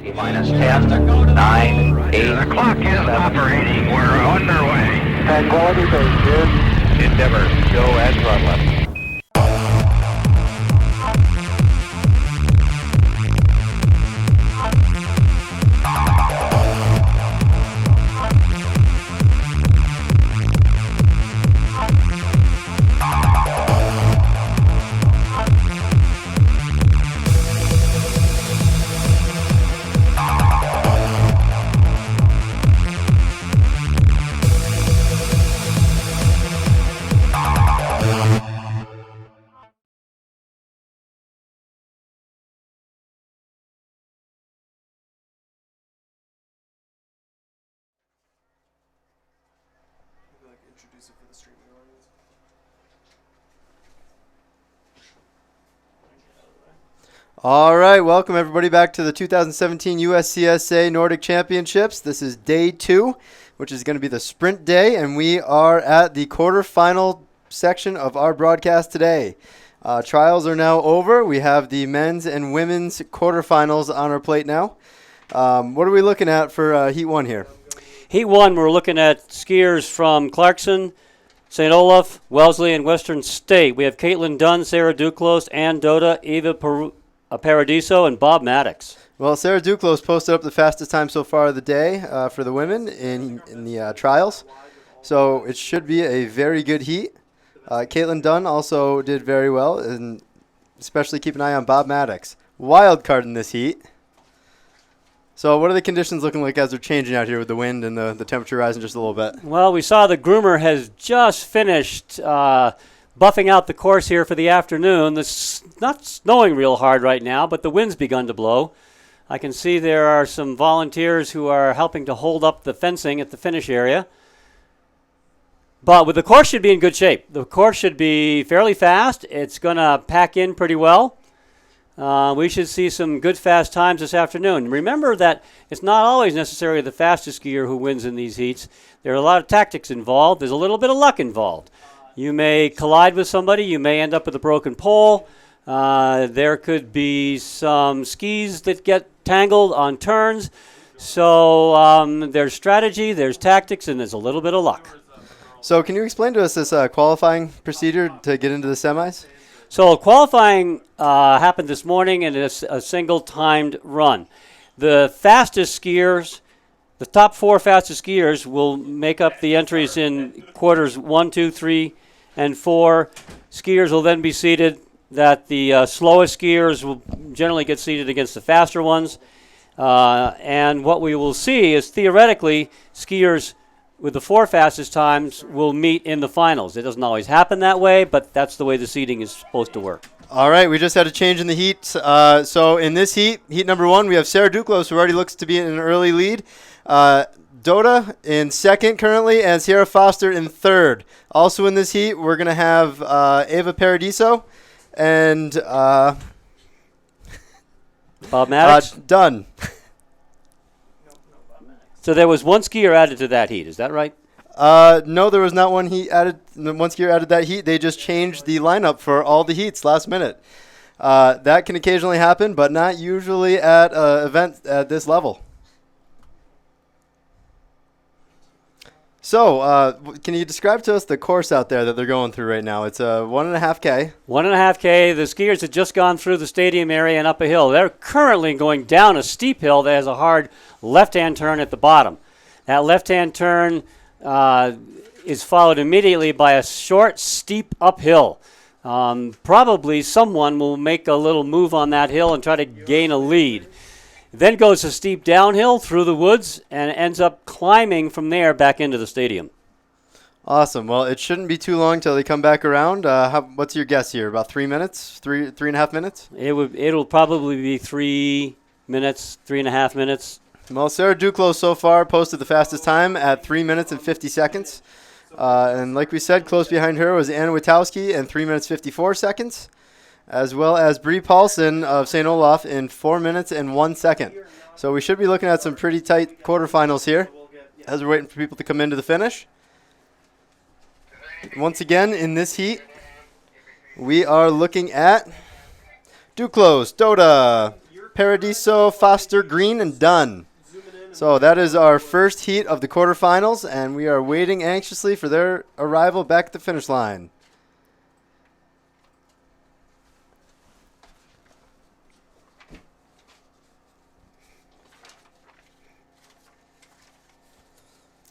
T-minus 10, 9, 8. The clock is operating. We're underway. Tranquility Base here. Endeavor, go at throttle. Introduce it for the streaming audience. All right, welcome everybody back to the 2017 USCSA Nordic Championships. This is day 2, which is going to be the sprint day, and we are at the quarterfinal section of our broadcast today. Trials are now over. We have the men's and women's quarterfinals on our plate now. What are we looking at for Heat 1 here? Heat 1, we're looking at skiers from Clarkson, St. Olaf, Wellesley, and Western State. We have Caitlin Dunn, Sarah Duclos, Ann Dota, Eva Paradiso, and Bob Maddox. Well, Sarah Duclos posted up the fastest time so far of the day for the women in the trials. So it should be a very good heat. Caitlin Dunn also did very well, and especially keep an eye on Bob Maddox. Wild card in this heat. So what are the conditions looking like as they're changing out here with the wind and the temperature rising just a little bit? Well, we saw the groomer has just finished buffing out the course here for the afternoon. It's not snowing real hard right now, but the wind's begun to blow. I can see there are some volunteers who are helping to hold up the fencing at the finish area. But the course should be in good shape. The course should be fairly fast. It's going to pack in pretty well. We should see some good fast times this afternoon. Remember that it's not always necessarily the fastest skier who wins in these heats. There are a lot of tactics involved. There's a little bit of luck involved. You may collide with somebody. You may end up with a broken pole. There could be some skis that get tangled on turns. So there's strategy, there's tactics, and there's a little bit of luck. So can you explain to us this qualifying procedure to get into the semis? So qualifying happened this morning, and it's a single timed run. The fastest skiers, the top 4 fastest skiers, will make up the entries in quarters 1, 2, 3, and 4. Skiers will then be seated. That the slowest skiers will generally get seated against the faster ones. And what we will see is theoretically skiers with the 4 fastest times will meet in the finals. It doesn't always happen that way, but that's the way the seeding is supposed to work. All right, we just had a change in the heat. So in this heat number 1, we have Sarah Duclos, who already looks to be in an early lead. Dota in second currently, and Sierra Foster in third. Also in this heat, we're going to have Eva Paradiso and Bob Maddox? Dunn. So there was one skier added to that heat, is that right? No, there was not one heat added. One skier added that heat. They just changed the lineup for all the heats last minute. That can occasionally happen, but not usually at an event at this level. So, can you describe to us the course out there that they're going through right now? It's a 1.5K. 1.5K. The skiers had just gone through the stadium area and up a hill. They're currently going down a steep hill that has a hard left-hand turn at the bottom. That left-hand turn is followed immediately by a short, steep uphill. Probably someone will make a little move on that hill and try to gain a lead. Then goes a steep downhill through the woods and ends up climbing from there back into the stadium. Awesome. Well, it shouldn't be too long till they come back around. What's your guess here? About 3 minutes? 3.5 minutes? It'll probably be 3 minutes, 3.5 minutes. Well, Sarah Duclos so far posted the fastest time at 3 minutes and 50 seconds. And like we said, close behind her was Anna Witowski in 3 minutes 54 seconds, as well as Bree Paulson of St. Olaf in 4 minutes and 1 second. So we should be looking at some pretty tight quarterfinals here as we're waiting for people to come into the finish. Once again, in this heat, we are looking at Duclos, Dota, Paradiso, Foster, Green, and Dunn. So that is our first heat of the quarterfinals, and we are waiting anxiously for their arrival back at the finish line.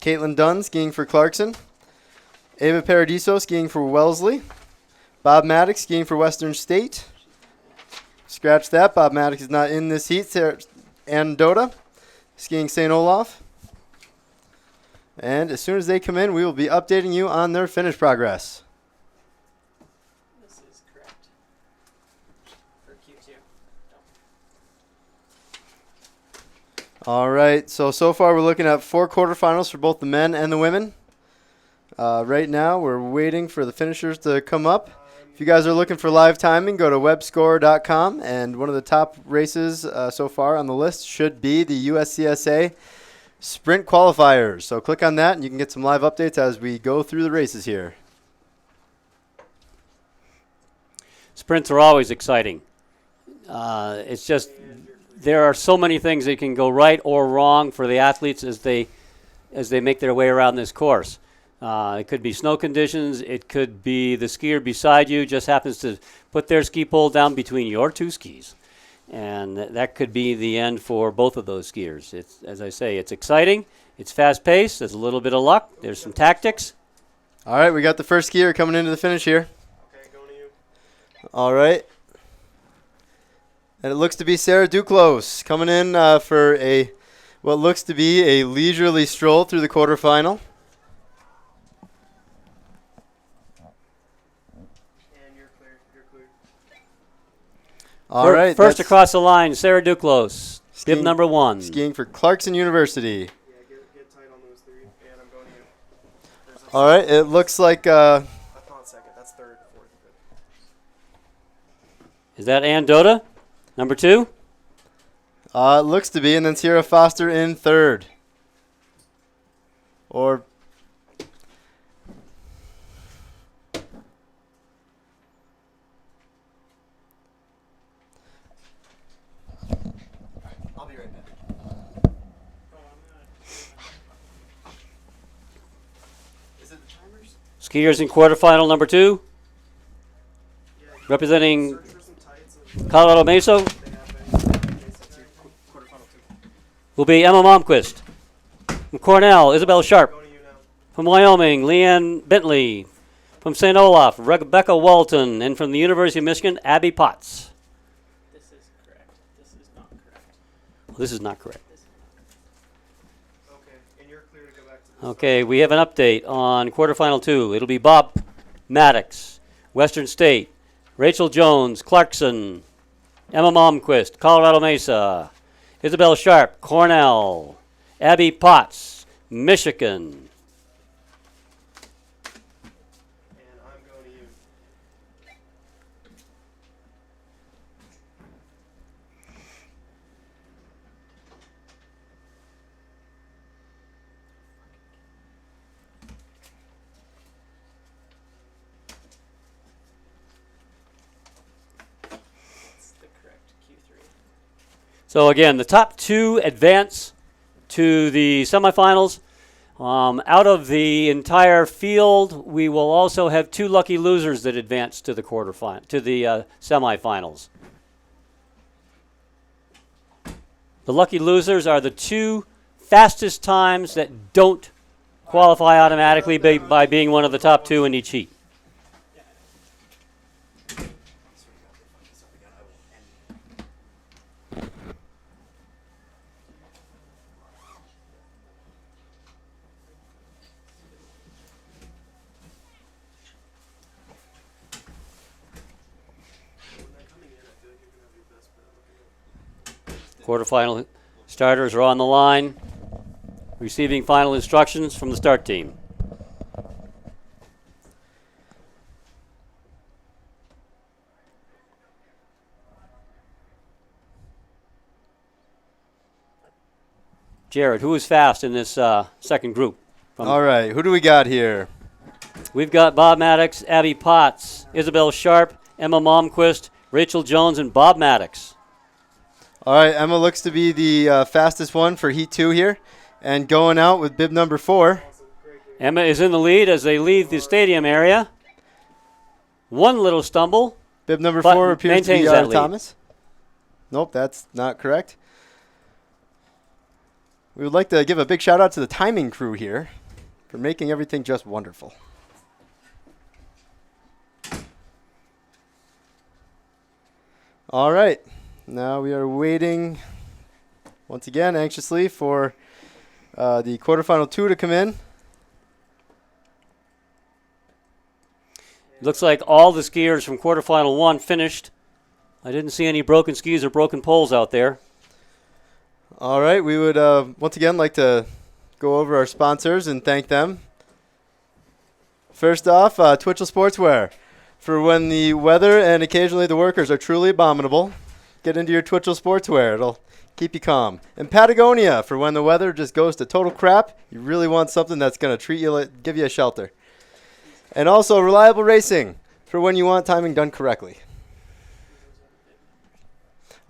Caitlin Dunn skiing for Clarkson. Ava Paradiso skiing for Wellesley. Bob Maddox skiing for Western State. Scratch that. Bob Maddox is not in this heat. Ann Dota skiing St. Olaf. And as soon as they come in, we will be updating you on their finish progress. This is correct. For Q2. All right. So far we're looking at 4 quarterfinals for both the men and the women. Right now we're waiting for the finishers to come up. If you guys are looking for live timing, go to webscore.com, and one of the top races so far on the list should be the USCSA Sprint Qualifiers. So click on that, and you can get some live updates as we go through the races here. Sprints are always exciting. It's just there are so many things that can go right or wrong for the athletes as they make their way around this course. It could be snow conditions. It could be the skier beside you just happens to put their ski pole down between your 2 skis. And that could be the end for both of those skiers. It's, as I say, it's exciting. It's fast-paced. There's a little bit of luck. There's some tactics. All right, we got the first skier coming into the finish here. Okay, going to you. All right. And it looks to be Sarah Duclos coming in for what looks to be a leisurely stroll through the quarterfinal. All right. First across the line, Sarah Duclos, bib number 1. Skiing for Clarkson University. Yeah, get tight on those 3. And I'm going to you. All right. It looks like... That's not second. That's third, fourth. Is that Ann Dota, number 2? It looks to be. And then Sierra Foster in third. Or... Skiers in quarterfinal number 2, representing Colorado Mesa, will be Emma Momquist. From Cornell, Isabel Sharp. From Wyoming, Leanne Bentley. From St. Olaf, Rebecca Walton. And from the University of Michigan, Abby Potts. This is correct. This is not correct. Well, this is not correct. Okay, and you're clear to go back to this. Okay, we have an update on quarterfinal 2. It'll be Bob Maddox, Western State, Rachel Jones, Clarkson, Emma Momquist, Colorado Mesa, Isabel Sharp, Cornell, Abby Potts, Michigan. And I'm going to you. That's the correct Q3. So again, the top 2 advance to the semifinals. Out of the entire field, we will also have 2 lucky losers that advance to the semifinals. The lucky losers are the 2 fastest times that don't qualify automatically by being one of the top 2 in each heat. Quarterfinal starters are on the line, receiving final instructions from the start team. Jared, who is fast in this second group? All right, who do we got here? We've got Bob Maddox, Abby Potts, Isabel Sharp, Emma Momquist, Rachel Jones, and Bob Maddox. All right, Emma looks to be the fastest one for Heat 2 here. And going out with bib number 4. Emma is in the lead as they leave the stadium area. One little stumble. Bib number But 4 appears to be maintains that lead. Thomas. Nope, that's not correct. We would like to give a big shout out to the timing crew here for making everything just wonderful. All right, now we are waiting once again anxiously for the quarterfinal 2 to come in. Looks like all the skiers from quarterfinal 1 finished. I didn't see any broken skis or broken poles out there. All right, we would once again like to go over our sponsors and thank them. First off, Twitchell Sportswear. For when the weather and occasionally the workers are truly abominable, get into your Twitchell Sportswear. It'll keep you calm. And Patagonia, for when the weather just goes to total crap, you really want something that's going to treat you, give you a shelter. And also Reliable Racing, for when you want timing done correctly.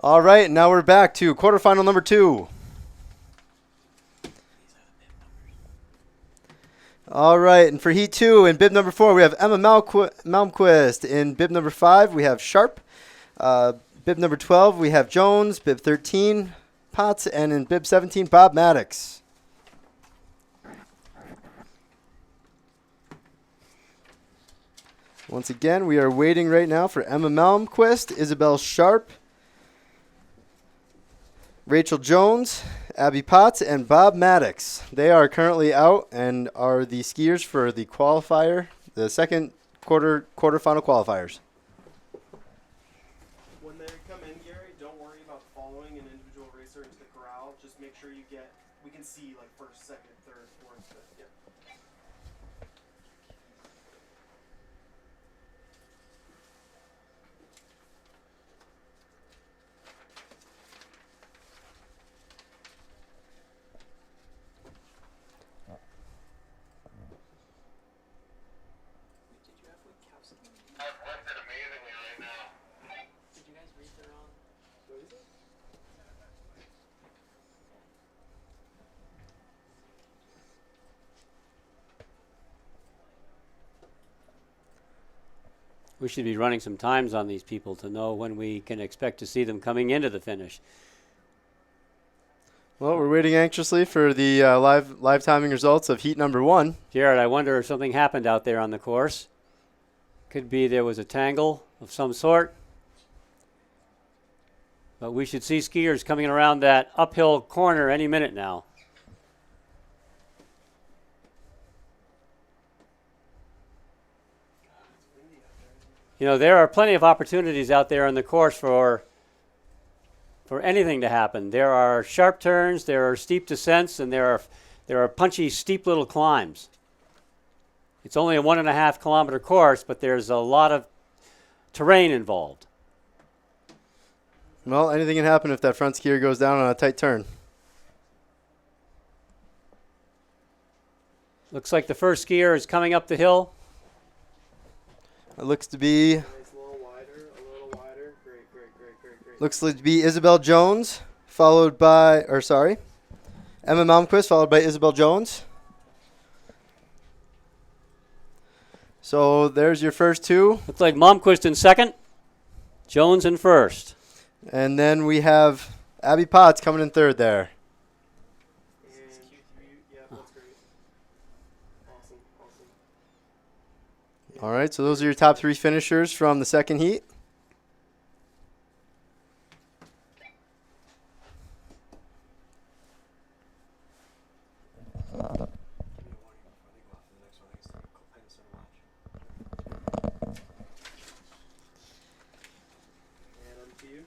All right, now we're back to quarterfinal number 2. All right, and for Heat 2 in bib number 4, we have Emma Malmquist. In bib number 5, we have Sharp. Bib number 12, we have Jones. Bib 13, Potts. And in bib 17, Bob Maddox. Once again, we are waiting right now for Emma Malmquist, Isabel Sharp, Rachel Jones, Abby Potts, and Bob Maddox. They are currently out and are the skiers for the qualifier, the second quarterfinal qualifiers. When they come in, Gary, don't worry about following an individual racer into the corral. Just make sure we can see like first, second, third, fourth, fifth. Yeah. We should be running some times on these people to know when we can expect to see them coming into the finish. Well, we're waiting anxiously for the live timing results of heat number 1. Jared, I wonder if something happened out there on the course. Could be there was a tangle of some sort. But we should see skiers coming around that uphill corner any minute now. You know, there are plenty of opportunities out there on the course for anything to happen. There are sharp turns, there are steep descents, and there are punchy, steep little climbs. It's only a 1.5 kilometer course, but there's a lot of terrain involved. Well, anything can happen if that front skier goes down on a tight turn. Looks like the first skier is coming up the hill. It looks to be Nice, a little wider. Great. looks like to be Isabel Jones, followed by Emma Malmquist, followed by Isabel Jones. So there's your first 2. Looks like Malmquist in second, Jones in first. And then we have Abby Potts coming in third there. And yeah, that's great. Awesome. All right, so those are your top 3 finishers from the second heat. And on to you.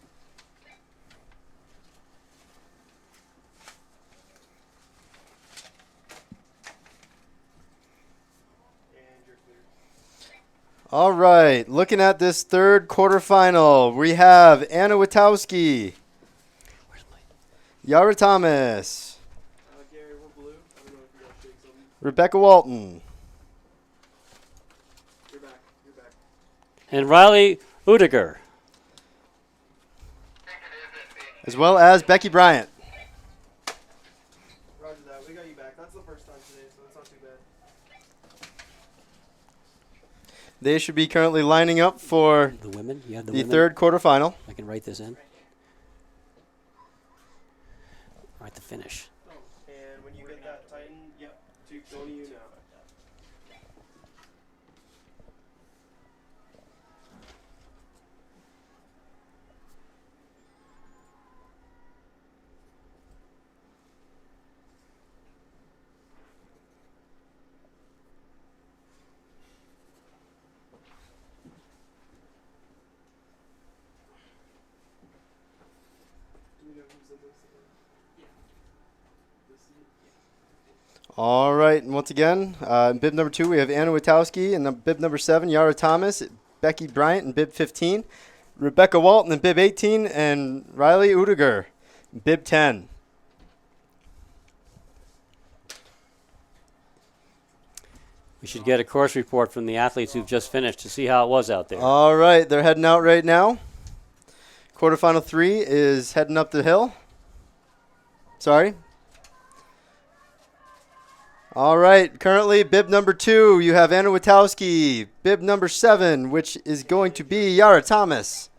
And you're clear. All right, looking at this third quarterfinal, we have Anna Witowski, Yara Thomas, Gary, we're blue. I don't know if you got to shake something. Rebecca Walton, You're back. And Riley Udiger. as well as Becky Bryant. Roger that. We got you back. That's the first time today, so it's not too bad. They should be currently lining up for The women? You have the the women? third quarterfinal. I can write this in. Write the finish. And when you get that tighten, yep, going to you now. Do we know who's in this? All right, and once again, in bib number 2, we have Anna Witowski, and bib number 7, Yara Thomas, Becky Bryant in bib 15, Rebecca Walton in bib 18, and Riley Udiger in bib 10. We should get a course report from the athletes who've just finished to see how it was out there. All right, they're heading out right now. Quarterfinal 3 is heading up the hill. Sorry. All right, currently bib number 2, you have Anna Witowski. Bib number 7, which is going to be Yara Thomas.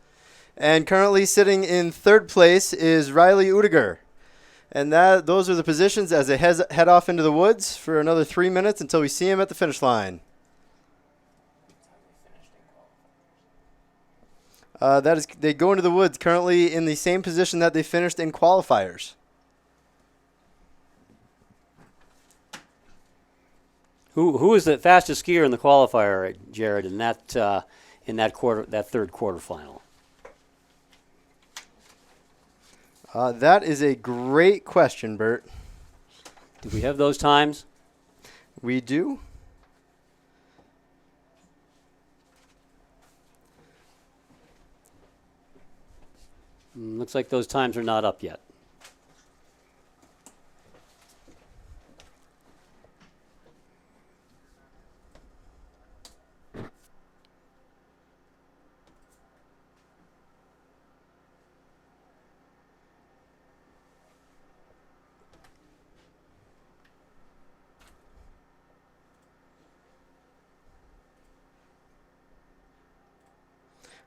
And currently sitting in third place is Riley Udiger. And those are the positions as they head off into the woods for another 3 minutes until we see him at the finish line. They go into the woods currently in the same position that they finished in qualifiers. Who is the fastest skier in the qualifier, Jared, in that third quarterfinal? That is a great question, Bert. Do we have those times? We do. Looks like those times are not up yet.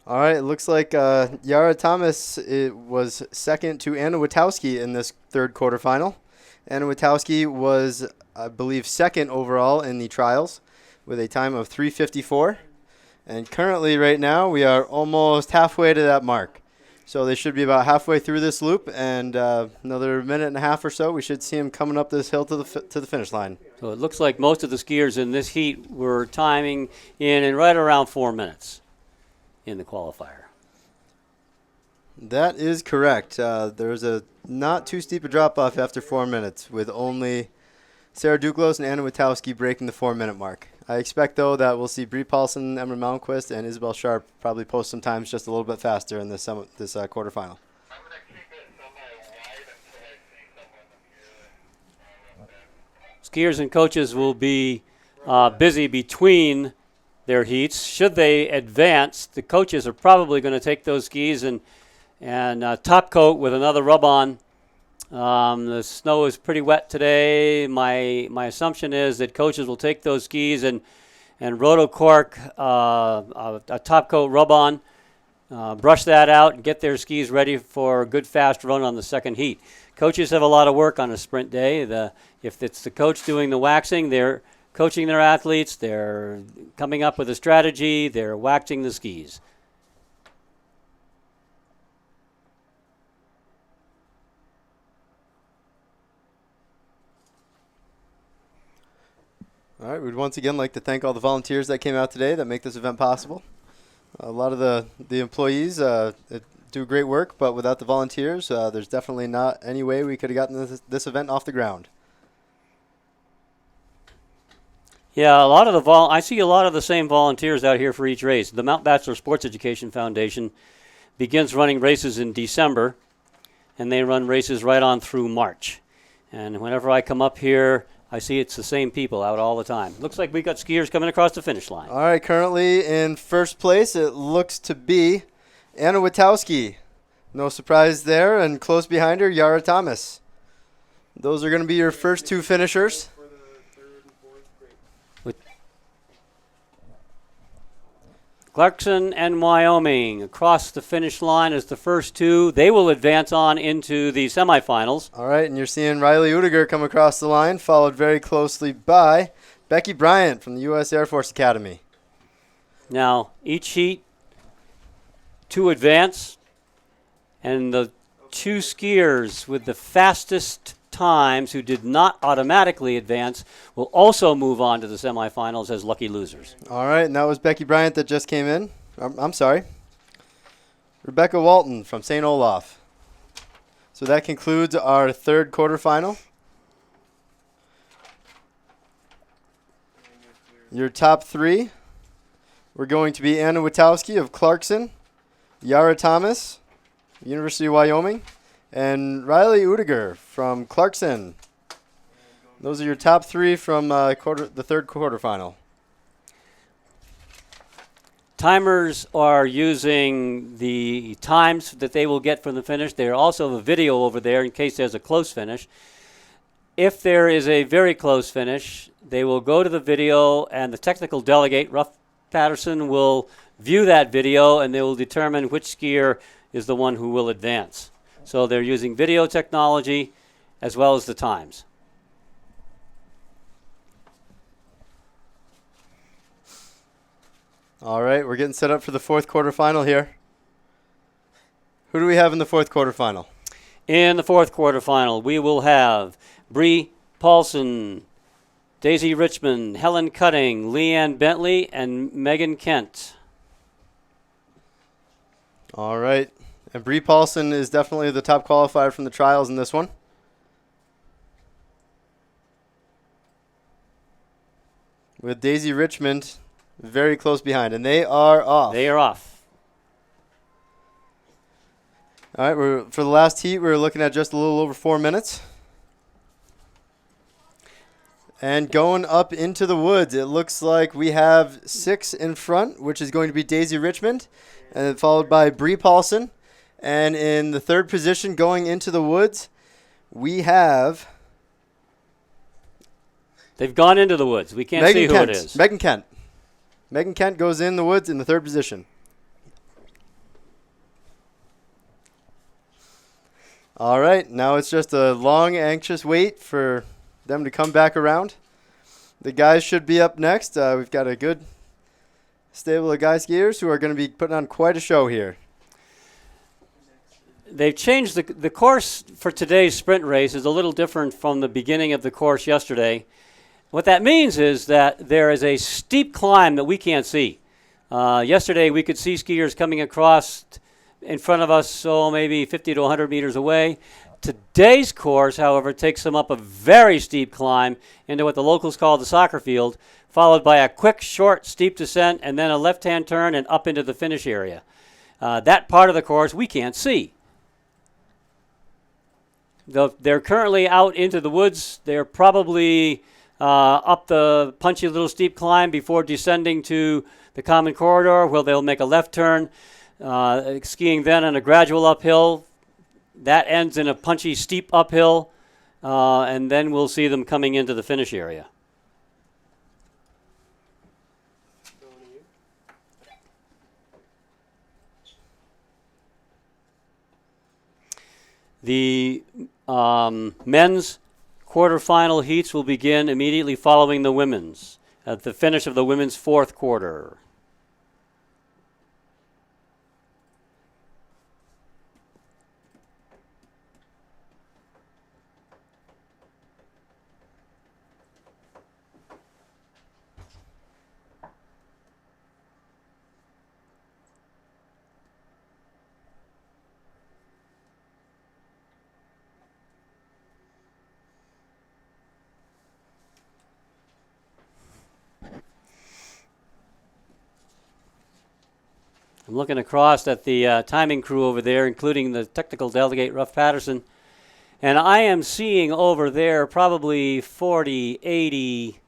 All right, it looks like Yara Thomas was second to Anna Witowski in this third quarterfinal. Anna Witowski was, I believe, second overall in the trials with a time of 3:54. And currently, right now, we are almost halfway to that mark. So they should be about halfway through this loop, and another minute and a half or so, we should see him coming up this hill to the finish line. So it looks like most of the skiers in this heat were timing in right around 4 minutes in the qualifier. That is correct. There's a not too steep a drop-off after 4 minutes, with only Sarah Duclos and Anna Witowski breaking the 4-minute mark. I expect, though, that we'll see Bree Paulson, Emma Malmquist, and Isabel Sharp probably post some times just a little bit faster in this quarterfinal. Skiers and coaches will be busy between their heats. Should they advance, the coaches are probably going to take those skis and top coat with another rub-on. The snow is pretty wet today. My assumption is that coaches will take those skis and rotocork a top coat rub-on, brush that out, and get their skis ready for a good fast run on the second heat. Coaches have a lot of work on a sprint day. If it's the coach doing the waxing, they're coaching their athletes, they're coming up with a strategy, they're waxing the skis. All right, we'd once again like to thank all the volunteers that came out today that make this event possible. A lot of the employees do great work, but without the volunteers, there's definitely not any way we could have gotten this event off the ground. Yeah, I see a lot of the same volunteers out here for each race. The Mount Bachelor Sports Education Foundation begins running races in December, and they run races right on through March. And whenever I come up here, I see it's the same people out all the time. Looks like we got skiers coming across the finish line. All right, currently in first place, it looks to be Anna Witowski No surprise there. And close behind her, Yara Thomas. Those are going to be your first two finishers. For the third and fourth, great. Clarkson and Wyoming across the finish line as the first two. They will advance on into the semifinals. All right, and you're seeing Riley Udiger come across the line, followed very closely by Becky Bryant from the U.S. Air Force Academy. Now, each heat, two advance, and the two skiers with the fastest times who did not automatically advance will also move on to the semifinals as lucky losers. All right, and that was Becky Bryant that just came in. I'm sorry. Rebecca Walton from St. Olaf. So that concludes our third quarterfinal. Your top three, we're going to be Anna Witowski of Clarkson, Yara Thomas, University of Wyoming, and Riley Udiger from Clarkson. Those are your top three from the third quarterfinal. Timers are using the times that they will get from the finish. There also have a video over there in case there's a close finish. If there is a very close finish, they will go to the video, and the technical delegate, Ruff Patterson, will view that video, and they will determine which skier is the one who will advance. So they're using video technology as well as the times. All right, we're getting set up for the fourth quarterfinal here. Who do we have in the fourth quarterfinal? In the fourth quarterfinal, we will have Bree Paulson, Daisy Richmond, Helen Cutting, Leanne Bentley, and Megan Kent. All right. And Bree Paulson is definitely the top qualifier from the trials in this one. With Daisy Richmond very close behind, and they are off. They are off. All right, for the last heat, we're looking at just a little over 4 minutes. And going up into the woods, it looks like we have 6 in front, which is going to be Daisy Richmond, and then followed by Bree Paulson. And in the third position, going into the woods, we have... They've gone into the woods. We can't Megan see who Kent. it is. Megan Kent. Megan Kent goes in the woods in the third position. All right, now it's just a long, anxious wait for them to come back around. The guys should be up next. We've got a good stable of guy skiers who are going to be putting on quite a show here. They've changed the course for today's sprint race is a little different from the beginning of the course yesterday. What that means is that there is a steep climb that we can't see. Yesterday we could see skiers coming across in front of us, so maybe 50 to 100 meters away. Today's course, however, takes them up a very steep climb into what the locals call the soccer field, followed by a quick, short, steep descent, and then a left-hand turn and up into the finish area. That part of the course we can't see. They're currently out into the woods. They're probably up the punchy little steep climb before descending to the common corridor, where they'll make a left turn, skiing then on a gradual uphill. That ends in a punchy steep uphill, and then we'll see them coming into the finish area. The men's quarterfinal heats will begin immediately following the women's at the finish of the women's fourth quarter. I'm looking across at the timing crew over there, including the technical delegate, Ruff Patterson, and I am seeing over there probably 40, 80,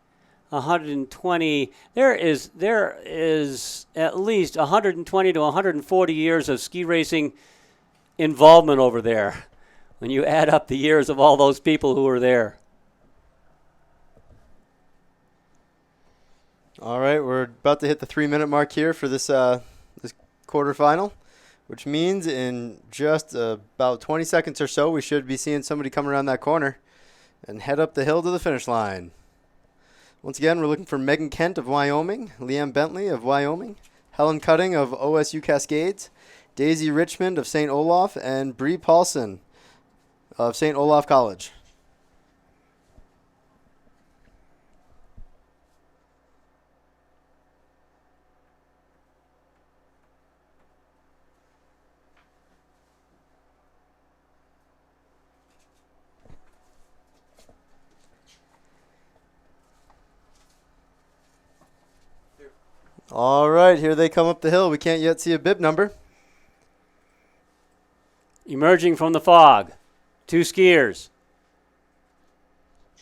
120. There is at least 120 to 140 years of ski racing involvement over there when you add up the years of all those people who were there. All right, we're about to hit the 3-minute mark here for this this quarterfinal, which means in just about 20 seconds or so, we should be seeing somebody come around that corner and head up the hill to the finish line. Once again, we're looking for Megan Kent of Wyoming, Leanne Bentley of Wyoming, Helen Cutting of OSU Cascades, Daisy Richmond of St. Olaf, and Bree Paulson of St. Olaf College. All right, here they come up the hill. We can't yet see a bib number. Emerging from the fog, 2 skiers.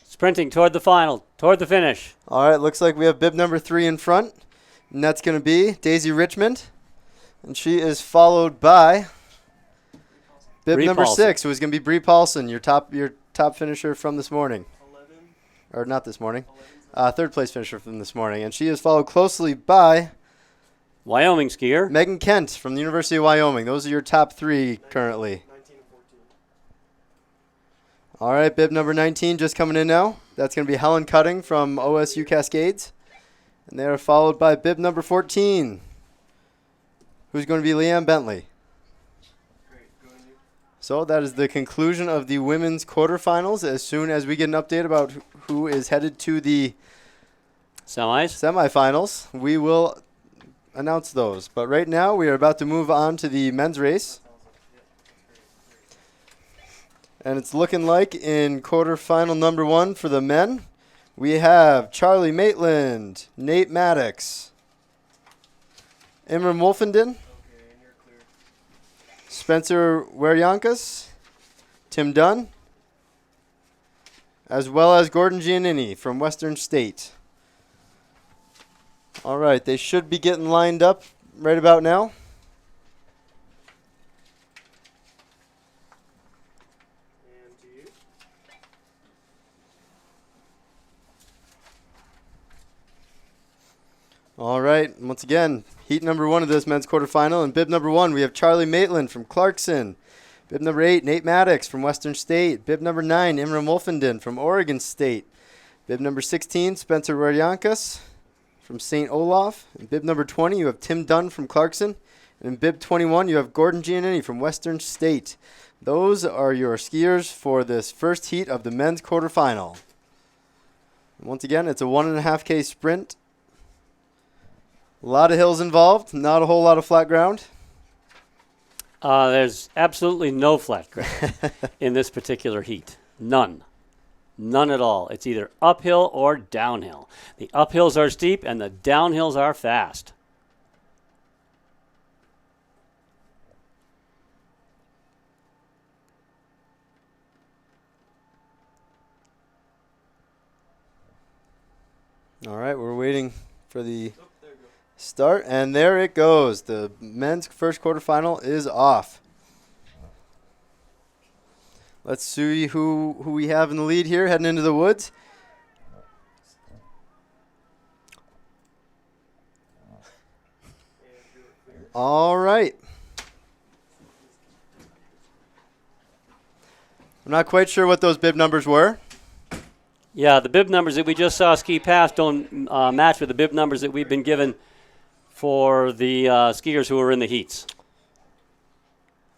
Sprinting toward the final, toward the finish. All right, looks like we have bib number 3 in front, and that's going to be Daisy Richmond. And she is followed by bib Bree number Paulson. 6, who is going to be Bree Paulson, your top finisher from this morning. 11. Or not this morning. 11's Third place finisher from this morning. And she is followed closely by Wyoming skier. Megan Kent from the University of Wyoming. Those are your top 3 currently. 19 and 14. All right, bib number 19 just coming in now. That's going to be Helen Cutting from OSU Cascades. And they are followed by bib number 14, who's going to be Leanne Bentley. Great. Going you. So that is the conclusion of the women's quarterfinals. As soon as we get an update about who is headed to the Semis. semifinals, we will announce those. But right now, we are about to move on to the men's race. And it's looking like in quarterfinal number 1 for the men, we have Charlie Maitland, Nate Maddox, Imran Wolfenden, Okay, and you're clear. Spencer Wariankas, Tim Dunn, as well as Gordon Giannini from Western State. All right, they should be getting lined up right about now. And to you. All right, once again, heat number 1 of this men's quarterfinal. In bib number 1, we have Charlie Maitland from Clarkson. Bib number 8, Nate Maddox from Western State. Bib number 9, Imran Wolfenden from Oregon State. Bib number 16, Spencer Wariankas from St. Olaf. In bib number 20, you have Tim Dunn from Clarkson. And in bib 21, you have Gordon Giannini from Western State. Those are your skiers for this first heat of the men's quarterfinal. And once again, it's a 1.5K sprint. A lot of hills involved, not a whole lot of flat ground. There's absolutely no flat ground in this particular heat. None. None at all. It's either uphill or downhill. The uphills are steep and the downhills are fast. All right, we're waiting for the Oh, there you go. start, and there it goes. The men's first quarterfinal is off. Let's see who we have in the lead here heading into the woods. And you're clear. All right. I'm not quite sure what those bib numbers were. Yeah, the bib numbers that we just saw ski past don't match with the bib numbers that we've been given for the skiers who are in the heats.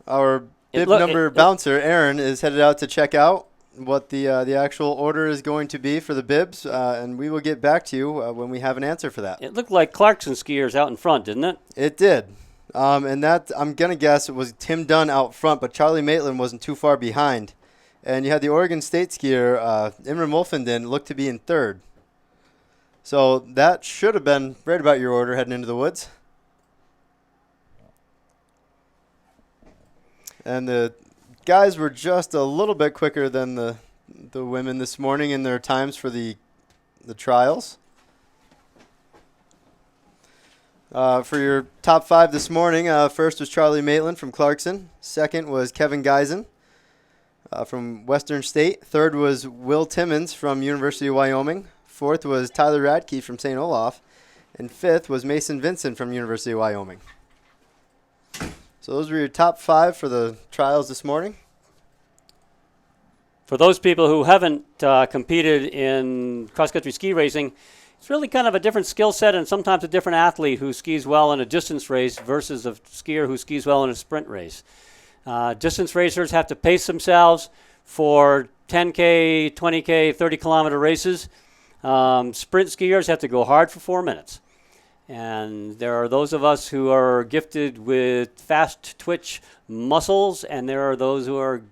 Our bib look- number it- bouncer, Aaron, is headed out to check out what the actual order is going to be for the bibs, and we will get back to you when we have an answer for that. It looked like Clarkson skiers out in front, didn't it? It did. And that, I'm going to guess it was Tim Dunn out front, but Charlie Maitland wasn't too far behind. And you had the Oregon State skier, Imran Wolfenden, looked to be in third. So that should have been right about your order heading into the woods. And the guys were just a little bit quicker than the women this morning in their times for the trials. For your top 5 this morning, first was Charlie Maitland from Clarkson. Second was Kevin Geisen from Western State. Third was Will Timmons from University of Wyoming. Fourth was Tyler Radke from St. Olaf. And fifth was Mason Vincent from University of Wyoming. So those were your top 5 for the trials this morning. For those people who haven't competed in cross-country ski racing, it's really kind of a different skill set and sometimes a different athlete who skis well in a distance race versus a skier who skis well in a sprint race. Distance racers have to pace themselves for 10K, 20K, 30-kilometer races. Sprint skiers have to go hard for 4 minutes. And there are those of us who are gifted with fast twitch muscles, and there are those who are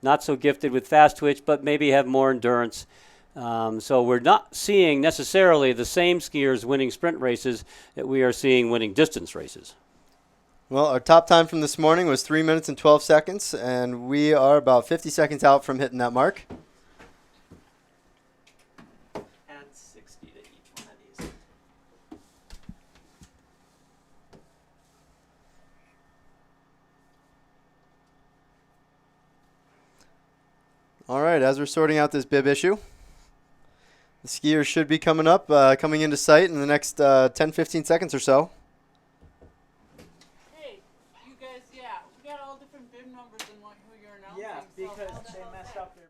not so gifted with fast twitch but maybe have more endurance. So we're not seeing necessarily the same skiers winning sprint races that we are seeing winning distance races. Well, our top time from this morning was 3 minutes and 12 seconds, and we are about 50 seconds out from hitting that mark. Add 60 to each one of these. All right, as we're sorting out this bib issue, the skiers should be coming up, coming into sight in the next 10-15 seconds or so. Hey, you guys, yeah, we got all different bib numbers and who you're announcing. Yeah, so because hold they on. messed up their.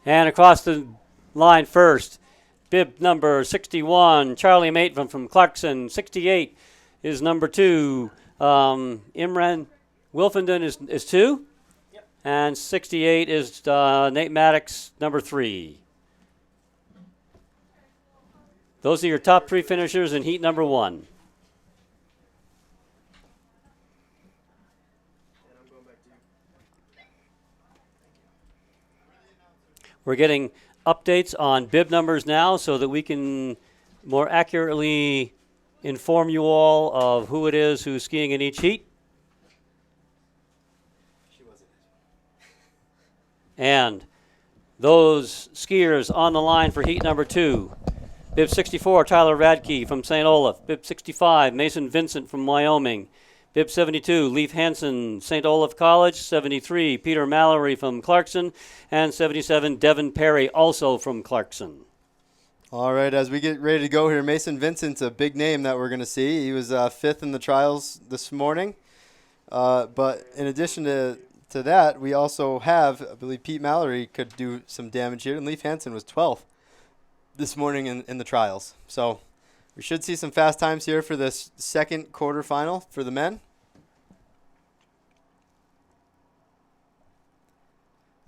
And across the line first, bib number 61, Charlie Maitland from Clarkson. 68 is number 2. Imran Wilfenden is 2. Yep. And 68 is Nate Maddox, number 3. Those are your top 3 finishers in heat number 1. And I'm going back to you. We're getting updates on bib numbers now so that we can more accurately inform you all of who it is who's skiing in each heat. And those skiers on the line for heat number 2. Bib 64, Tyler Radke from St. Olaf. Bib 65, Mason Vincent from Wyoming. Bib 72, Leif Hansen, St. Olaf College. 73, Peter Mallory from Clarkson. And 77, Devin Perry, also from Clarkson. All right, as we get ready to go here, Mason Vincent's a big name that we're going to see. He was 5th in the trials this morning. But in addition to that, we also have, I believe Pete Mallory could do some damage here, and Leif Hansen was 12th this morning in the trials. So we should see some fast times here for this second quarterfinal for the men.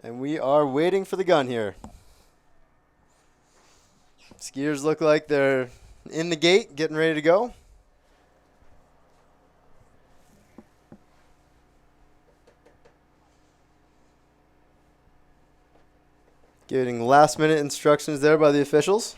And we are waiting for the gun here. Skiers look like they're in the gate, getting ready to go. Getting last-minute instructions there by the officials.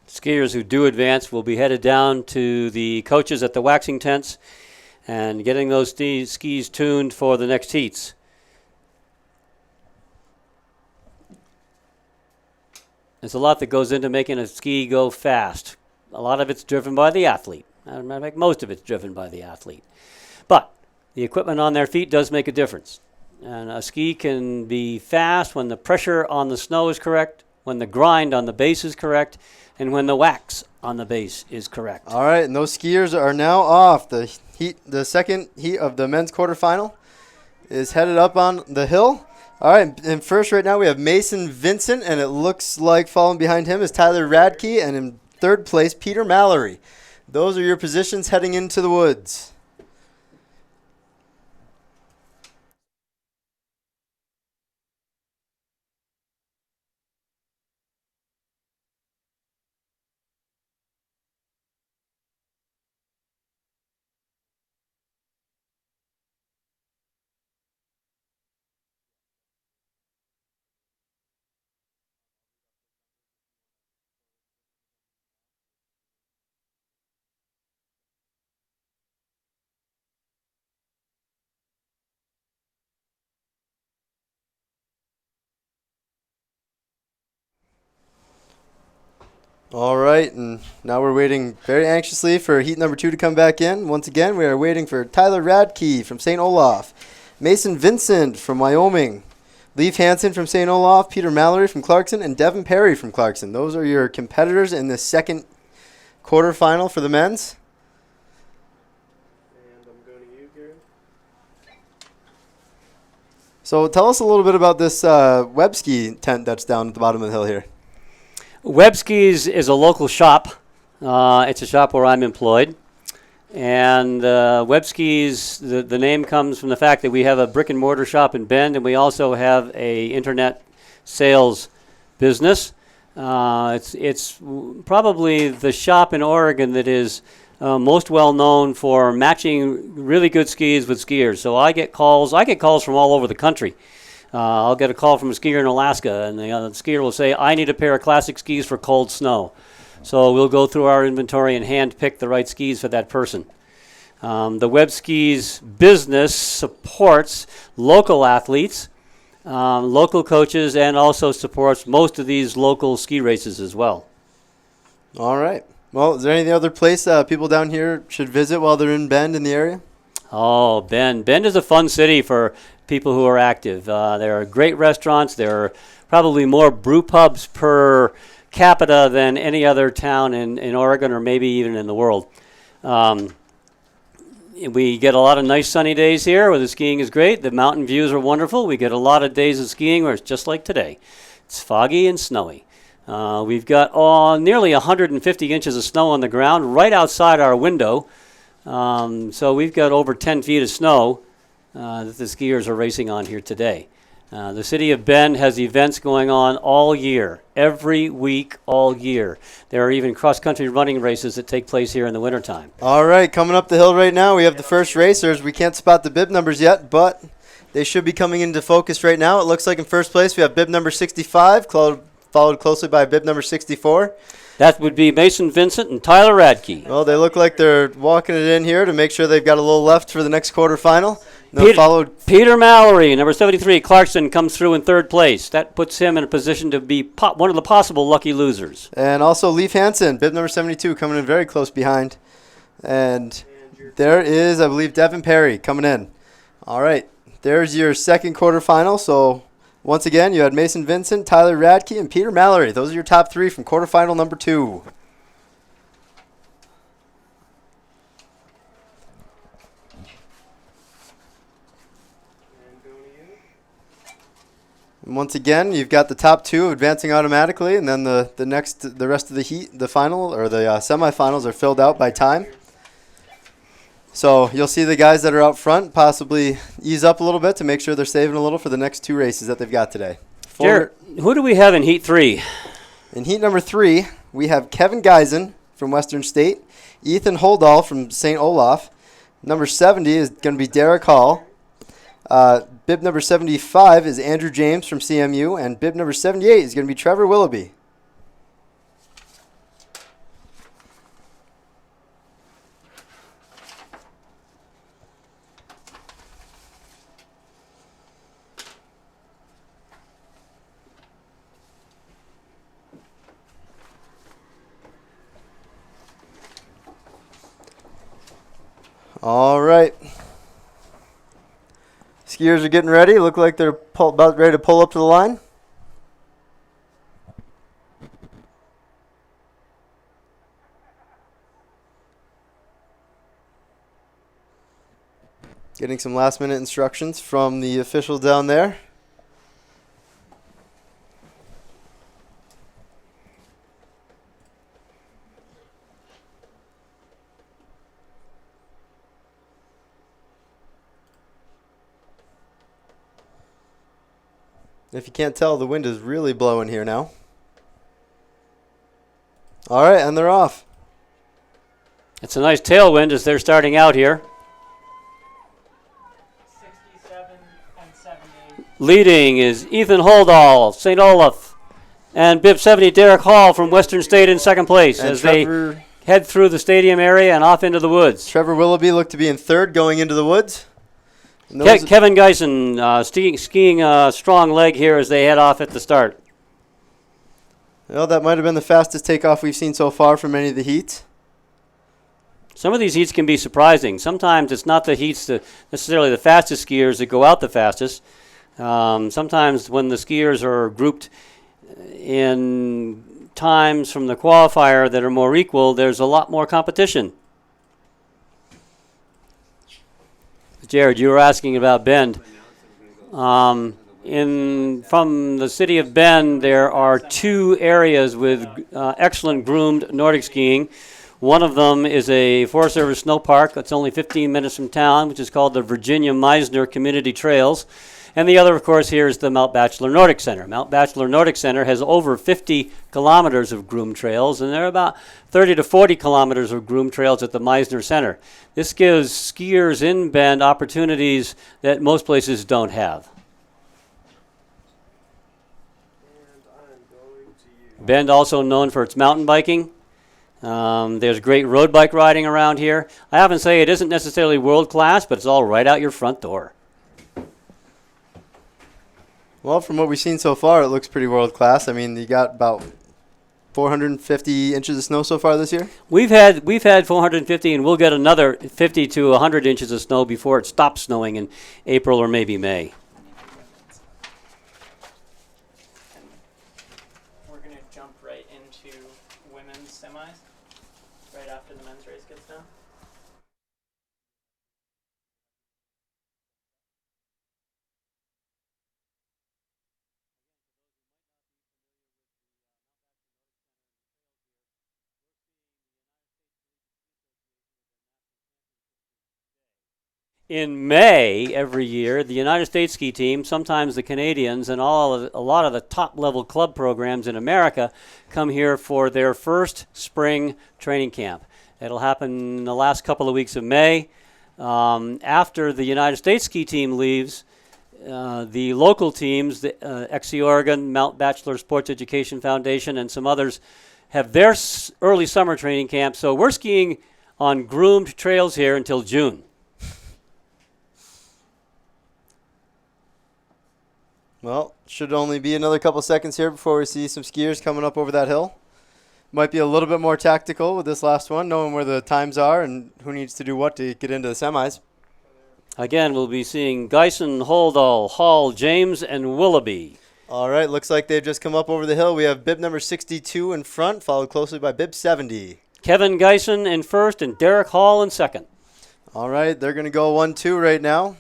Skiers who do advance will be headed down to the coaches at the waxing tents and getting those skis tuned for the next heats. There's a lot that goes into making a ski go fast. A lot of it's driven by the athlete. Most of it's driven by the athlete. But the equipment on their feet does make a difference. And a ski can be fast when the pressure on the snow is correct, when the grind on the base is correct, and when the wax on the base is correct. All right, and those skiers are now off. The second heat of the men's quarterfinal is headed up on the hill. All right, and first right now we have Mason Vincent, and it looks like following behind him is Tyler Radke, and in third place, Peter Mallory. Those are your positions heading into the woods. All right, and now we're waiting very anxiously for heat number 2 to come back in. Once again, we are waiting for Tyler Radke from St. Olaf, Mason Vincent from Wyoming, Leif Hansen from St. Olaf, Peter Mallory from Clarkson, and Devin Perry from Clarkson. Those are your competitors in the second quarterfinal for the men's. And I'm going to you, Gary. So tell us a little bit about this web ski tent that's down at the bottom of the hill here. Web Skis is a local shop. It's a shop where I'm employed. And Web Skis, the name comes from the fact that we have a brick and mortar shop in Bend, and we also have a internet sales business. It's probably the shop in Oregon that is most well known for matching really good skis with skiers. So I get calls from all over the country. I'll get a call from a skier in Alaska, and the skier will say, I need a pair of classic skis for cold snow. So we'll go through our inventory and hand pick the right skis for that person. The Web Skis business supports local athletes, local coaches, and also supports most of these local ski races as well. All right. Well, is there any other place people down here should visit while they're in Bend in the area? Oh, Bend. Bend is a fun city for people who are active. There are great restaurants. There are probably more brew pubs per capita than any other town in Oregon or maybe even in the world. We get a lot of nice sunny days here where the skiing is great. The mountain views are wonderful. We get a lot of days of skiing where it's just like today. It's foggy and snowy. We've got nearly 150 inches of snow on the ground right outside our window. So we've got over 10 feet of snow that the skiers are racing on here today. The city of Bend has events going on all year, every week, all year. There are even cross-country running races that take place here in the wintertime. All right, coming up the hill right now, we have the first racers. We can't spot the bib numbers yet, but they should be coming into focus right now. It looks like in first place we have bib number 65, followed closely by bib number 64. That would be Mason Vincent and Tyler Radke. Well, they look like they're walking it in here to make sure they've got a little left for the next quarterfinal. Peter Mallory, number 73, Clarkson, comes through in third place. That puts him in a position to be one of the possible lucky losers. And also Leif Hansen, bib number 72, coming in very close behind. And there is, I believe, Devin Perry coming in. All right, there's your second quarterfinal. So once again, you had Mason Vincent, Tyler Radke, and Peter Mallory. Those are your top three from quarterfinal number 2. And once again, you've got the top 2 advancing automatically, and then the rest of the heat, the final or the semifinals are filled out by time. So you'll see the guys that are out front possibly ease up a little bit to make sure they're saving a little for the next 2 races that they've got today. Jared, who do we have in Heat 3? In Heat number 3, we have Kevin Geisen from Western State, Ethan Holdall from St. Olaf. Number 70 is going to be Derek Hall. Bib number 75 is Andrew James from CMU, and bib number 78 is going to be Trevor Willoughby. All right. Skiers are getting ready. Look like they're about ready to pull up to the line. Getting some last-minute instructions from the official down there. If you can't tell, the wind is really blowing here now. All right, and they're off. It's a nice tailwind as they're starting out here. 67 and 70. Leading is Ethan Holdall, St. Olaf, and Bib 70 Derek Hall from Western State in second place And as they head through the stadium area and off into the woods. Trevor Willoughby looked to be in third going into the woods. And Kevin Geisen skiing a strong leg here as they head off at the start. Well, that might have been the fastest takeoff we've seen so far from any of the heats. Some of these heats can be surprising. Sometimes it's not the heats necessarily the fastest skiers that go out the fastest. Sometimes when the skiers are grouped in times from the qualifier that are more equal, there's a lot more competition. Jared, you were asking about Bend. From the city of Bend, there are two areas with excellent groomed Nordic skiing. One of them is a Forest Service snow park that's only 15 minutes from town, which is called the Virginia Meisner Community Trails. And the other, of course, here is the Mount Bachelor Nordic Center. Mount Bachelor Nordic Center has over 50 kilometers of groomed trails, and there are about 30 to 40 kilometers of groomed trails at the Meisner Center. This gives skiers in Bend opportunities that most places don't have. Bend also known for its mountain biking. There's great road bike riding around here. I often say it isn't necessarily world class, but it's all right out your front door. Well, from what we've seen so far, it looks pretty world class. I mean, you got about 450 inches of snow so far this year. We've had 450, and we'll get another 50 to 100 inches of snow before it stops snowing in April or maybe May. We're going to jump right into women's semis right after the men's race gets done. In May every year, the United States ski team, sometimes the Canadians, and a lot of the top-level club programs in America come here for their first spring training camp. It'll happen in the last couple of weeks of May. After the United States ski team leaves, the local teams, the XC Oregon, Mount Bachelor Sports Education Foundation, and some others have their early summer training camp. So we're skiing on groomed trails here until June. Well, should only be another couple seconds here before we see some skiers coming up over that hill. Might be a little bit more tactical with this last one, knowing where the times are and who needs to do what to get into the semis. Again, we'll be seeing Geisen, Holdall, Hall, James, and Willoughby. All right, looks like they've just come up over the hill. We have bib number 62 in front, followed closely by bib 70. Kevin Geisen in first and Derek Hall in second. All right, they're going to go 1-2 right now.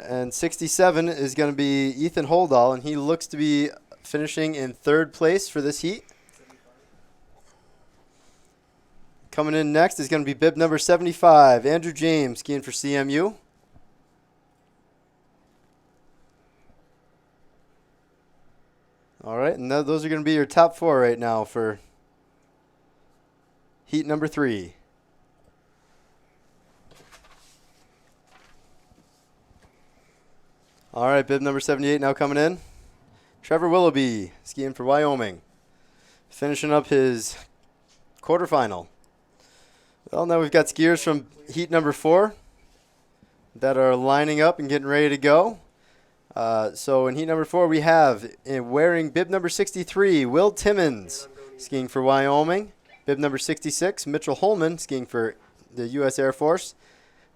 And 67 is going to be Ethan Holdall, and he looks to be finishing in third place for this heat. Coming in next is going to be bib number 75, Andrew James, skiing for CMU. All right, and those are going to be your top four right now for heat number 3. All right, bib number 78 now coming in. Trevor Willoughby, skiing for Wyoming. Finishing up his quarterfinal. Well, now we've got skiers from heat number 4 that are lining up and getting ready to go. So in heat number 4, we have, wearing bib number 63, Will Timmons, skiing for Wyoming. Bib number 66, Mitchell Holman, skiing for the U.S. Air Force.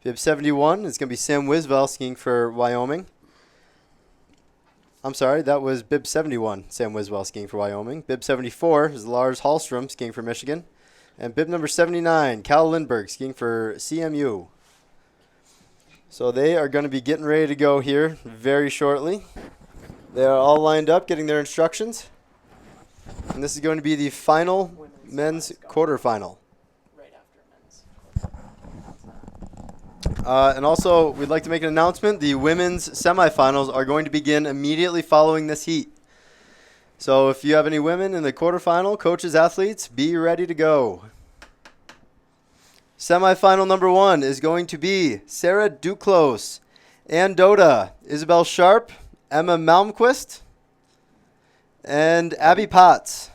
Bib 71 is going to be Sam Wiswell, skiing for Wyoming. I'm sorry, that was bib 71, Sam Wiswell, skiing for Wyoming. Bib 74 is Lars Hallstrom, skiing for Michigan. And bib number 79, Cal Lindberg, skiing for CMU. So they are going to be getting ready to go here very shortly. They are all lined up, getting their instructions. And this is going to be the final men's quarterfinal. Right after men's. And also, we'd like to make an announcement. The women's semifinals are going to begin immediately following this heat. So if you have any women in the quarterfinal, coaches, athletes, be ready to go. Semifinal number 1 is going to be Sarah Duclos, Ann Doda, Isabel Sharp, Emma Malmquist, and Abby Potts.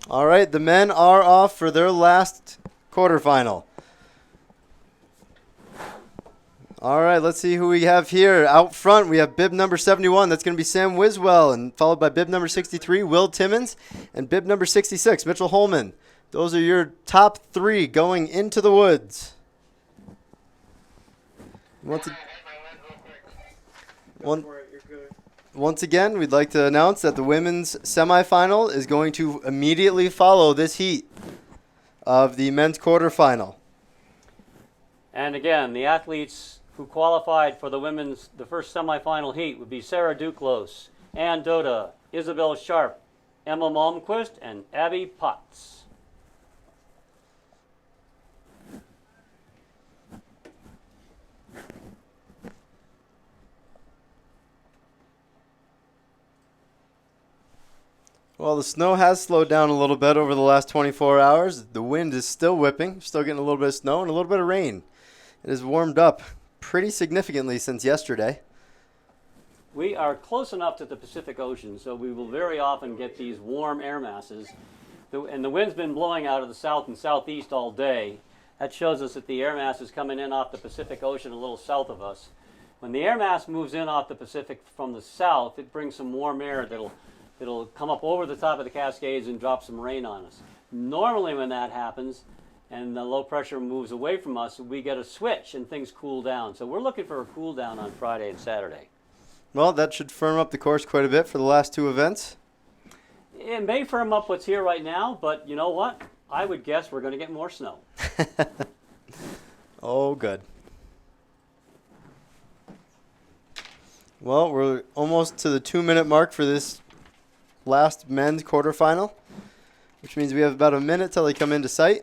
All right, the men are off for their last quarterfinal. All right, let's see who we have here. Out front, we have bib number 71. That's going to be Sam Wiswell, and followed by bib number 63, Will Timmons, and bib number 66, Mitchell Holman. Those are your top 3 going into the woods. Once again, we'd like to announce that the women's semifinal is going to immediately follow this heat of the men's quarterfinal. And again, the athletes who qualified for the first semifinal heat would be Sarah Duclos, Ann Doda, Isabel Sharp, Emma Malmquist, and Abby Potts. Well, the snow has slowed down a little bit over the last 24 hours. The wind is still whipping, still getting a little bit of snow and a little bit of rain. It has warmed up pretty significantly since yesterday. We are close enough to the Pacific Ocean, so we will very often get these warm air masses. And the wind's been blowing out of the south and southeast all day. That shows us that the air mass is coming in off the Pacific Ocean a little south of us. When the air mass moves in off the Pacific from the south, it brings some warm air that'll come up over the top of the Cascades and drop some rain on us. Normally when that happens and the low pressure moves away from us, we get a switch and things cool down. So we're looking for a cool down on Friday and Saturday. Well, that should firm up the course quite a bit for the last 2 events. It may firm up what's here right now, but you know what? I would guess we're going to get more snow. Oh, good. Well, we're almost to the 2-minute mark for this last men's quarterfinal, which means we have about a minute till they come into sight.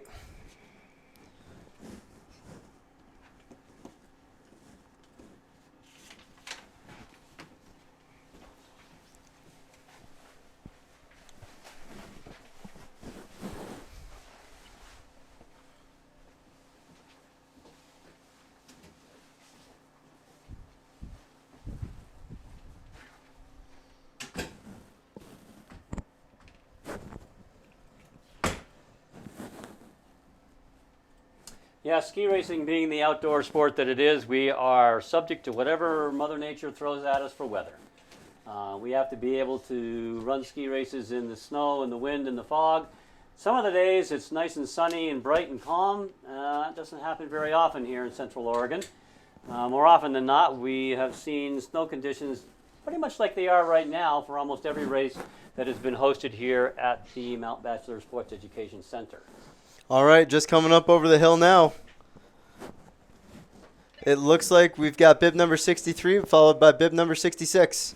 Yeah, ski racing being the outdoor sport that it is, we are subject to whatever Mother Nature throws at us for weather. We have to be able to run ski races in the snow and the wind and the fog. Some of the days it's nice and sunny and bright and calm. It doesn't happen very often here in Central Oregon. More often than not, we have seen snow conditions pretty much like they are right now for almost every race that has been hosted here at the Mount Bachelor Sports Education Center. All right, just coming up over the hill now. It looks like we've got bib number 63 followed by bib number 66.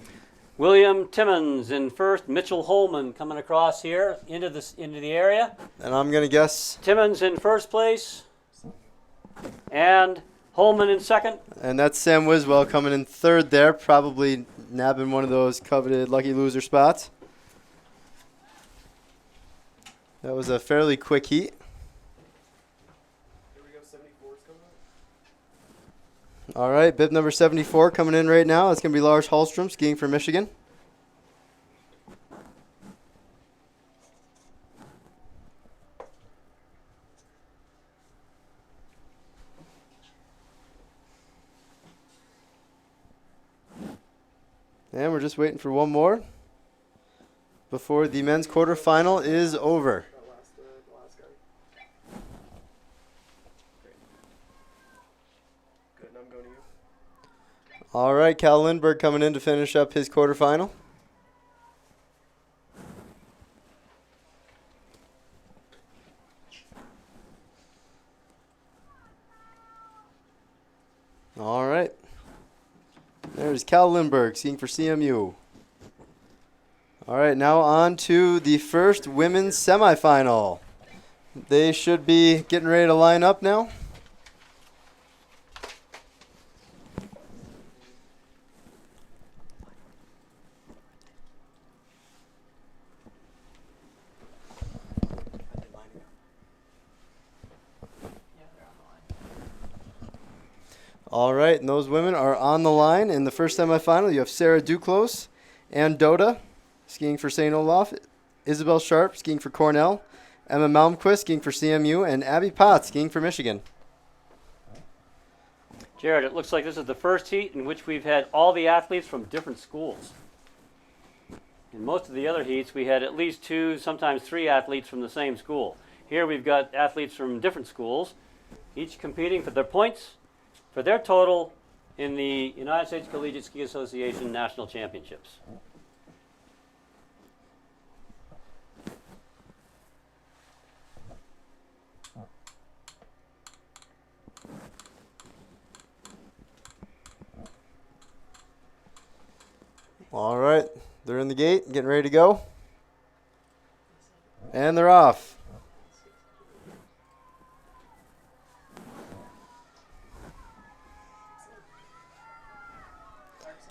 William Timmons in first, Mitchell Holman coming across here into the area. And I'm going to guess. Timmons in first place and Holman in second. And that's Sam Wiswell coming in third there, probably nabbing one of those coveted lucky loser spots. That was a fairly quick heat. All right, bib number 74 coming in right now. That's going to be Lars Hallstrom skiing for Michigan. And we're just waiting for one more before the men's quarterfinal is over. All right, Cal Lindbergh coming in to finish up his quarterfinal. All right. There's Cal Lindbergh skiing for CMU. All right, now on to the first women's semifinal. They should be getting ready to line up now. All right, and those women are on the line. In the first semifinal, you have Sarah Duclos and Dota skiing for St. Olaf, Isabel Sharp skiing for Cornell, Emma Malmquist skiing for CMU, and Abby Potts skiing for Michigan. Jared, it looks like this is the first heat in which we've had all the athletes from different schools. In most of the other heats, we had at least 2, sometimes 3 athletes from the same school. Here we've got athletes from different schools, each competing for their points, for their total in the United States Collegiate Ski Association National Championships. All right, they're in the gate, getting ready to go. And they're off.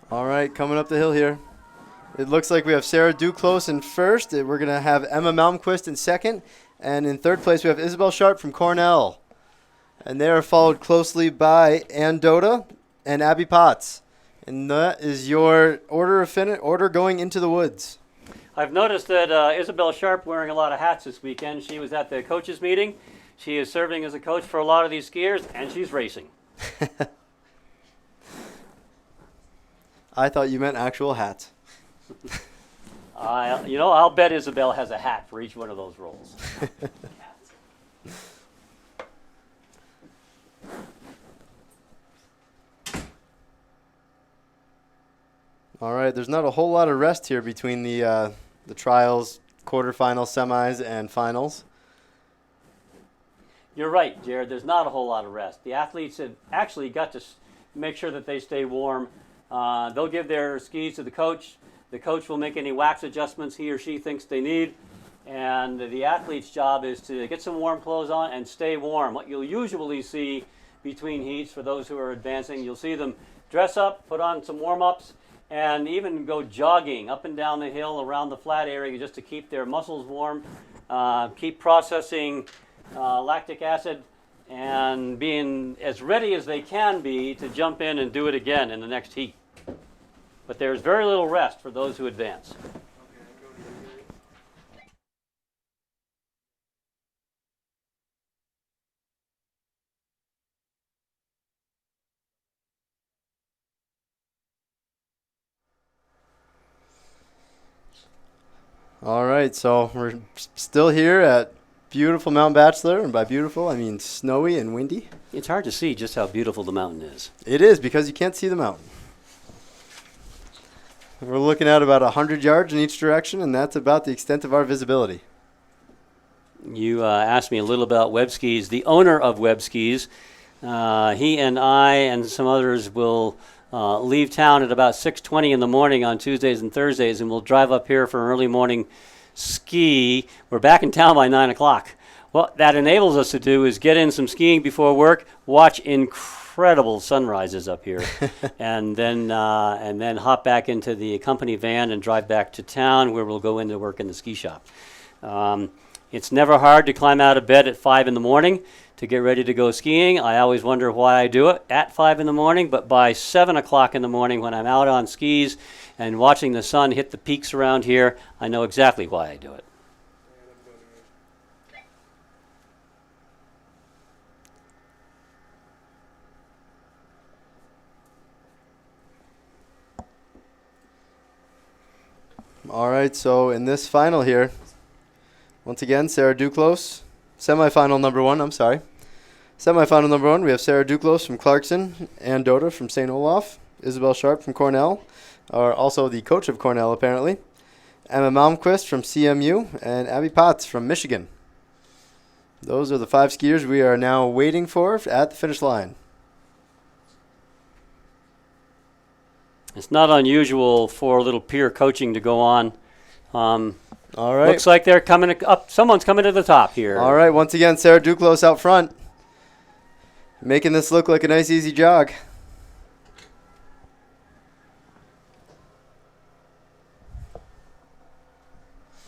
All right, coming up the hill here. It looks like we have Sarah Duclos in first. We're going to have Emma Malmquist in second. And in third place, we have Isabel Sharp from Cornell. And they are followed closely by Ann Dota and Abby Potts. And that is your order going into the woods. I've noticed that Isabel Sharp wearing a lot of hats this weekend. She was at the coaches meeting. She is serving as a coach for a lot of these skiers, and she's racing. I thought you meant actual hats. I'll bet Isabel has a hat for each one of those roles. All right, there's not a whole lot of rest here between the trials, quarterfinals, semis, and finals. You're right, Jared. There's not a whole lot of rest. The athletes have actually got to make sure that they stay warm. They'll give their skis to the coach. The coach will make any wax adjustments he or she thinks they need. And the athlete's job is to get some warm clothes on and stay warm. What you'll usually see between heats for those who are advancing, you'll see them dress up, put on some warm-ups, and even go jogging up and down the hill around the flat area just to keep their muscles warm, keep processing lactic acid, and being as ready as they can be to jump in and do it again in the next heat. But there's very little rest for those who advance. All right, so we're still here at beautiful Mount Bachelor, and by beautiful, I mean snowy and windy. It's hard to see just how beautiful the mountain is. It is, because you can't see the mountain. We're looking at about 100 yards in each direction, and that's about the extent of our visibility. You asked me a little about Web Skis. The owner of Web Skis, he and I and some others will leave town at about 6:20 in the morning on Tuesdays and Thursdays, and we'll drive up here for an early morning ski. We're back in town by 9 o'clock. What that enables us to do is get in some skiing before work, watch incredible sunrises up here, and then hop back into the company van and drive back to town, where we'll go into work in the ski shop. It's never hard to climb out of bed at 5 in the morning to get ready to go skiing. I always wonder why I do it at 5 in the morning, but by 7 o'clock in the morning when I'm out on skis and watching the sun hit the peaks around here, I know exactly why I do it. All right, so in this final here, once again, Sarah Duclos, semifinal number one, Semifinal number one, we have Sarah Duclos from Clarkson, Ann Dota from St. Olaf, Isabel Sharp from Cornell, or also the coach of Cornell apparently, Emma Malmquist from CMU, and Abby Potts from Michigan. Those are the 5 skiers we are now waiting for at the finish line. It's not unusual for a little peer coaching to go on. All right. Looks like they're coming up. Someone's coming to the top here. All right, once again, Sarah Duclos out front, making this look like a nice, easy jog.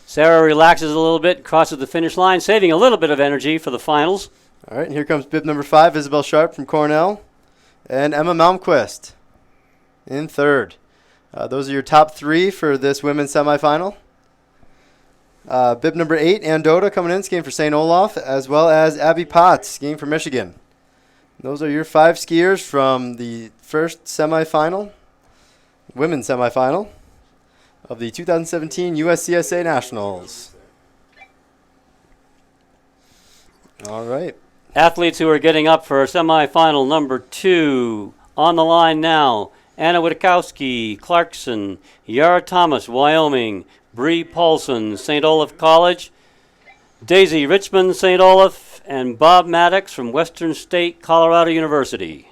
Sarah relaxes a little bit, crosses the finish line, saving a little bit of energy for the finals. All right, and here comes bib number 5, Isabel Sharp from Cornell, and Emma Malmquist in third. Those are your top three for this women's semifinal. Bib number 8, Andota, coming in, skiing for St. Olaf, as well as Abby Potts, skiing for Michigan. Those are your 5 skiers from the first semifinal, women's semifinal, of the 2017 USCSA Nationals. All right. Athletes who are getting up for semifinal number 2 on the line now. Anna Witkowski, Clarkson, Yara Thomas, Wyoming, Bree Paulson, St. Olaf College, Daisy Richmond, St. Olaf, and Bob Maddox from Western State, Colorado University.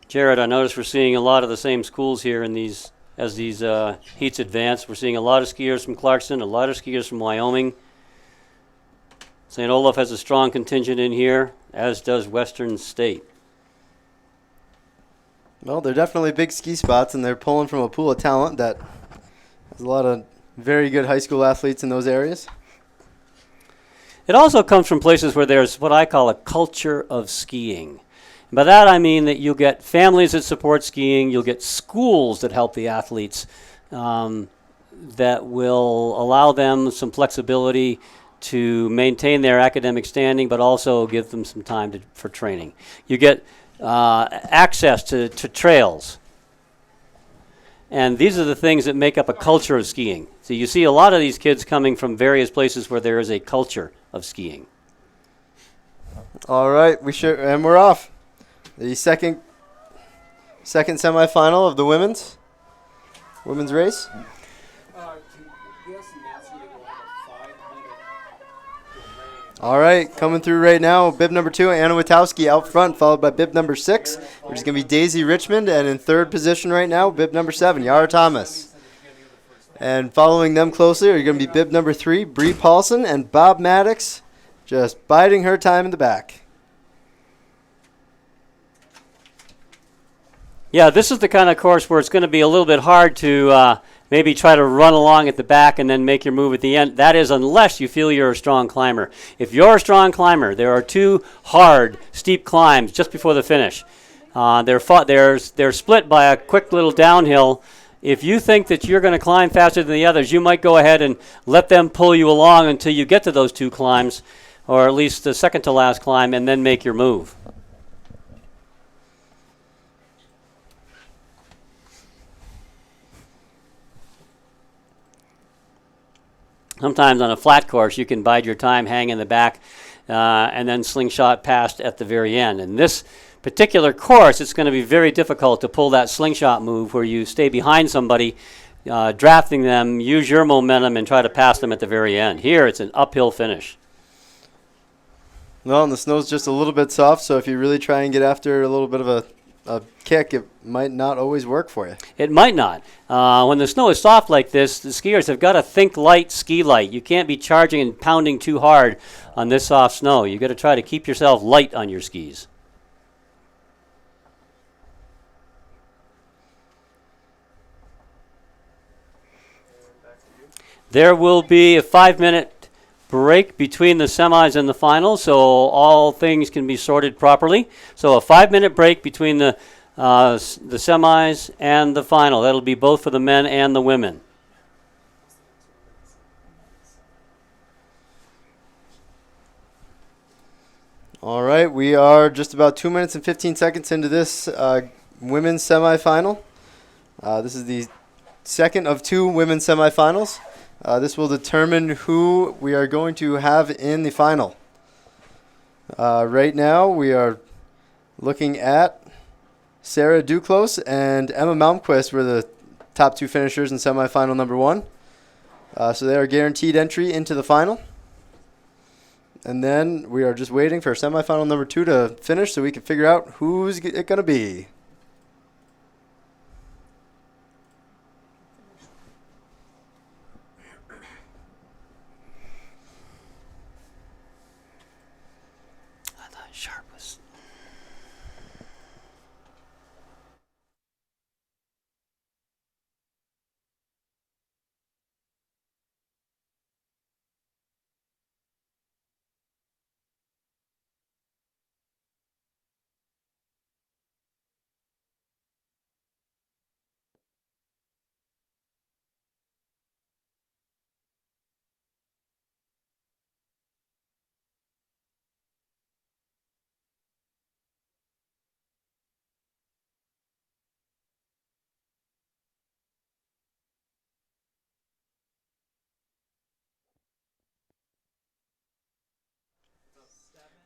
Jared, I notice we're seeing a lot of the same schools here in these as these heats advance. We're seeing a lot of skiers from Clarkson, a lot of skiers from Wyoming. St. Olaf has a strong contingent in here, as does Western State. Well, they're definitely big ski spots, and they're pulling from a pool of talent that has a lot of very good high school athletes in those areas. It also comes from places where there's what I call a culture of skiing. By that I mean that you'll get families that support skiing, you'll get schools that help the athletes, that will allow them some flexibility to maintain their academic standing, but also give them some time for training. You get access to trails. And these are the things that make up a culture of skiing. So you see a lot of these kids coming from various places where there is a culture of skiing. All right, and we're off. The second semifinal of the women's race. All right, coming through right now, bib number 2, Anna Witkowski out front, followed by bib number 6, which is going to be Daisy Richmond, and in third position right now, bib number 7, Yara Thomas. And following them closely are going to be bib number 3, Bree Paulson, and Bob Maddox, just biding her time in the back. Yeah, this is the kind of course where it's going to be a little bit hard to maybe try to run along at the back and then make your move at the end. That is unless you feel you're a strong climber. If you're a strong climber, there are 2 hard, steep climbs just before the finish. They're split by a quick little downhill. If you think that you're going to climb faster than the others, you might go ahead and let them pull you along until you get to those 2 climbs, or at least the second to last climb, and then make your move. Sometimes on a flat course, you can bide your time, hang in the back, and then slingshot past at the very end. In this particular course, it's going to be very difficult to pull that slingshot move where you stay behind somebody, drafting them, use your momentum, and try to pass them at the very end. Here, it's an uphill finish. Well, and the snow's just a little bit soft, so if you really try and get after a little bit of a kick, it might not always work for you. It might not. When the snow is soft like this, the skiers have got to think light, ski light. You can't be charging and pounding too hard on this soft snow. You've got to try to keep yourself light on your skis. There will be a 5-minute break between the semis and the finals, so all things can be sorted properly. So a 5-minute break between the semis and the final. That'll be both for the men and the women. All right, we are just about 2 minutes and 15 seconds into this women's semifinal. This is the second of 2 women's semifinals. This will determine who we are going to have in the final. Right now, we are looking at Sarah Duclos and Emma Malmquist were the top 2 finishers in semifinal number 1. So they are guaranteed entry into the final. And then we are just waiting for semifinal number 2 to finish so we can figure out who's it going to be.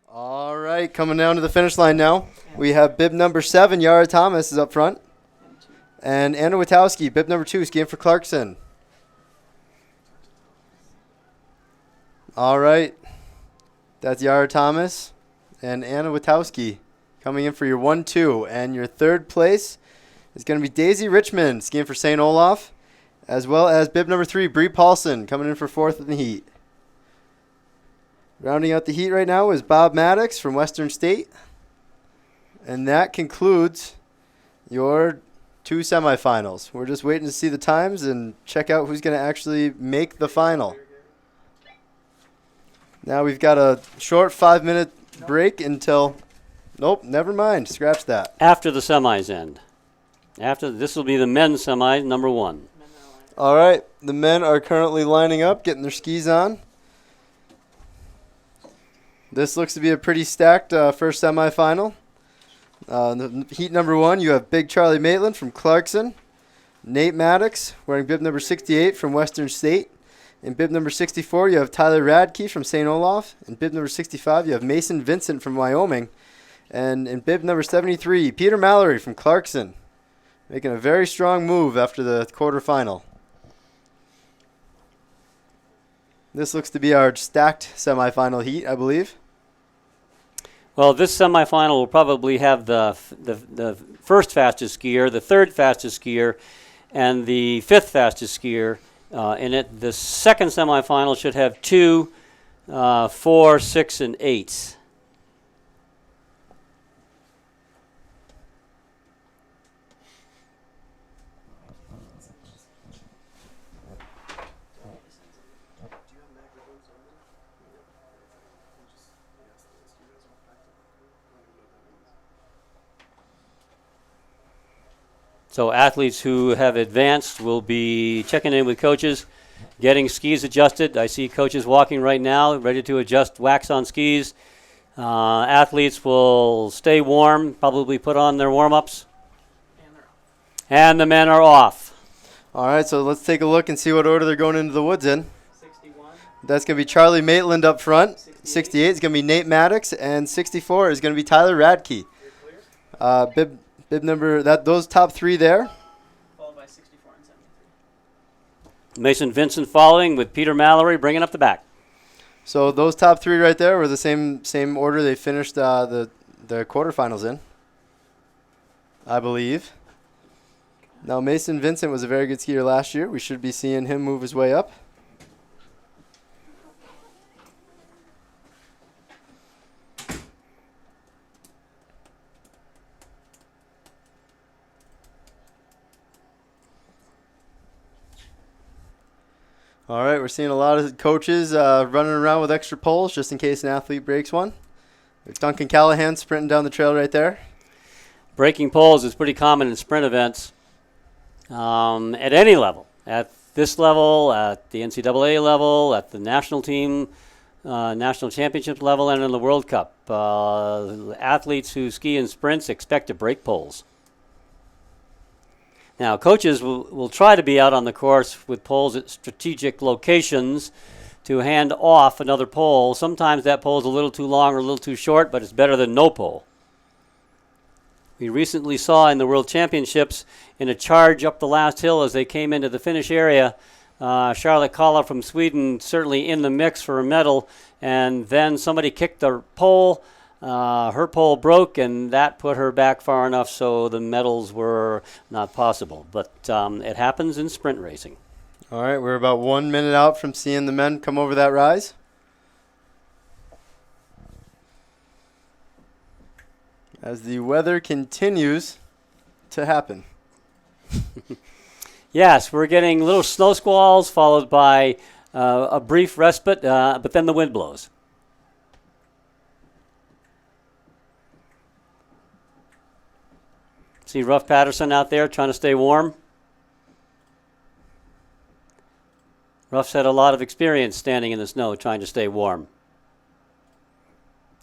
All right, coming down to the finish line now. We have bib number 7, Yara Thomas is up front. And Anna Witowski, bib number 2, skiing for Clarkson. All right. That's Yara Thomas and Anna Witowski coming in for your 1-2. And your third place is going to be Daisy Richmond, skiing for St. Olaf, as well as bib number 3, Bree Paulson, coming in for 4th in the heat. Rounding out the heat right now is Bob Maddox from Western State. And that concludes your 2 semifinals. We're just waiting to see the times and check out who's going to actually make the final. Now we've got a short 5-minute break until... Nope, never mind. Scratch that. After the semis end. This will be the men's semi, number 1. All right. The men are currently lining up, getting their skis on. This looks to be a pretty stacked first semifinal. The heat number 1, you have Big Charlie Maitland from Clarkson. Nate Maddox, wearing bib number 68 from Western State. In bib number 64, you have Tyler Radke from St. Olaf. In bib number 65, you have Mason Vincent from Wyoming. And in bib number 73, Peter Mallory from Clarkson. Making a very strong move after the quarterfinal. This looks to be our stacked semifinal heat, I believe. Well, this semifinal will probably have the first fastest skier, the third fastest skier, and the 5th fastest skier in it. The second semifinal should have 2, 4, 6, and 8. So athletes who have advanced will be checking in with coaches, getting skis adjusted. I see coaches walking right now, ready to adjust wax on skis. Athletes will stay warm, probably put on their warm-ups. And the men are off. All right, so let's take a look and see what order they're going into the woods in. 61. That's going to be Charlie Maitland up front. 68 is going to be Nate Maddox, and 64 is going to be Tyler Radke. Bib number, those top 3 there. Followed by 64 and 73. Mason Vincent following with Peter Mallory bringing up the back. So those top 3 right there were the same order they finished the quarterfinals in, I believe. Now Mason Vincent was a very good skier last year. We should be seeing him move his way up. All right, we're seeing a lot of coaches running around with extra poles just in case an athlete breaks one. There's Duncan Callahan sprinting down the trail right there. Breaking poles is pretty common in sprint events at any level. At this level, at the NCAA level, at the national team, national championship level, and in the World Cup. Athletes who ski in sprints expect to break poles. Now, coaches will try to be out on the course with poles at strategic locations to hand off another pole. Sometimes that pole is a little too long or a little too short, but it's better than no pole. We recently saw in the World Championships in a charge up the last hill as they came into the finish area, Charlotte Kalla from Sweden certainly in the mix for a medal, and then somebody kicked the pole. Her pole broke, and that put her back far enough so the medals were not possible. But it happens in sprint racing. All right, we're about 1 minute out from seeing the men come over that rise. As the weather continues to happen. Yes, we're getting little snow squalls followed by a brief respite, but then the wind blows. See Ruff Patterson out there trying to stay warm. Ruff's had a lot of experience standing in the snow trying to stay warm.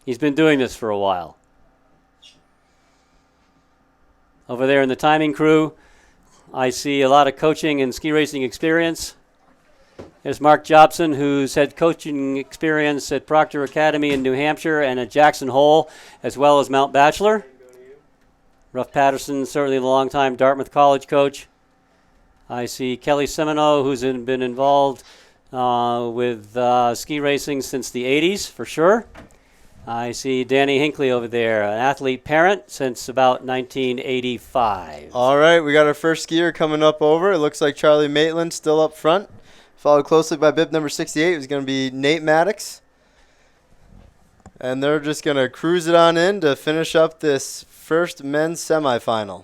He's been doing this for a while. Over there in the timing crew, I see a lot of coaching and ski racing experience. There's Mark Jobson, who's had coaching experience at Proctor Academy in New Hampshire and at Jackson Hole, as well as Mount Bachelor. Ruff Patterson, certainly a long-time Dartmouth College coach. I see Kelly Semino, who's been involved with ski racing since the 80s, for sure. I see Danny Hinckley over there, an athlete parent since about 1985. All right, we got our first skier coming up over. It looks like Charlie Maitland still up front, followed closely by bib number 68, who's going to be Nate Maddox. And they're just going to cruise it on in to finish up this first men's semifinal.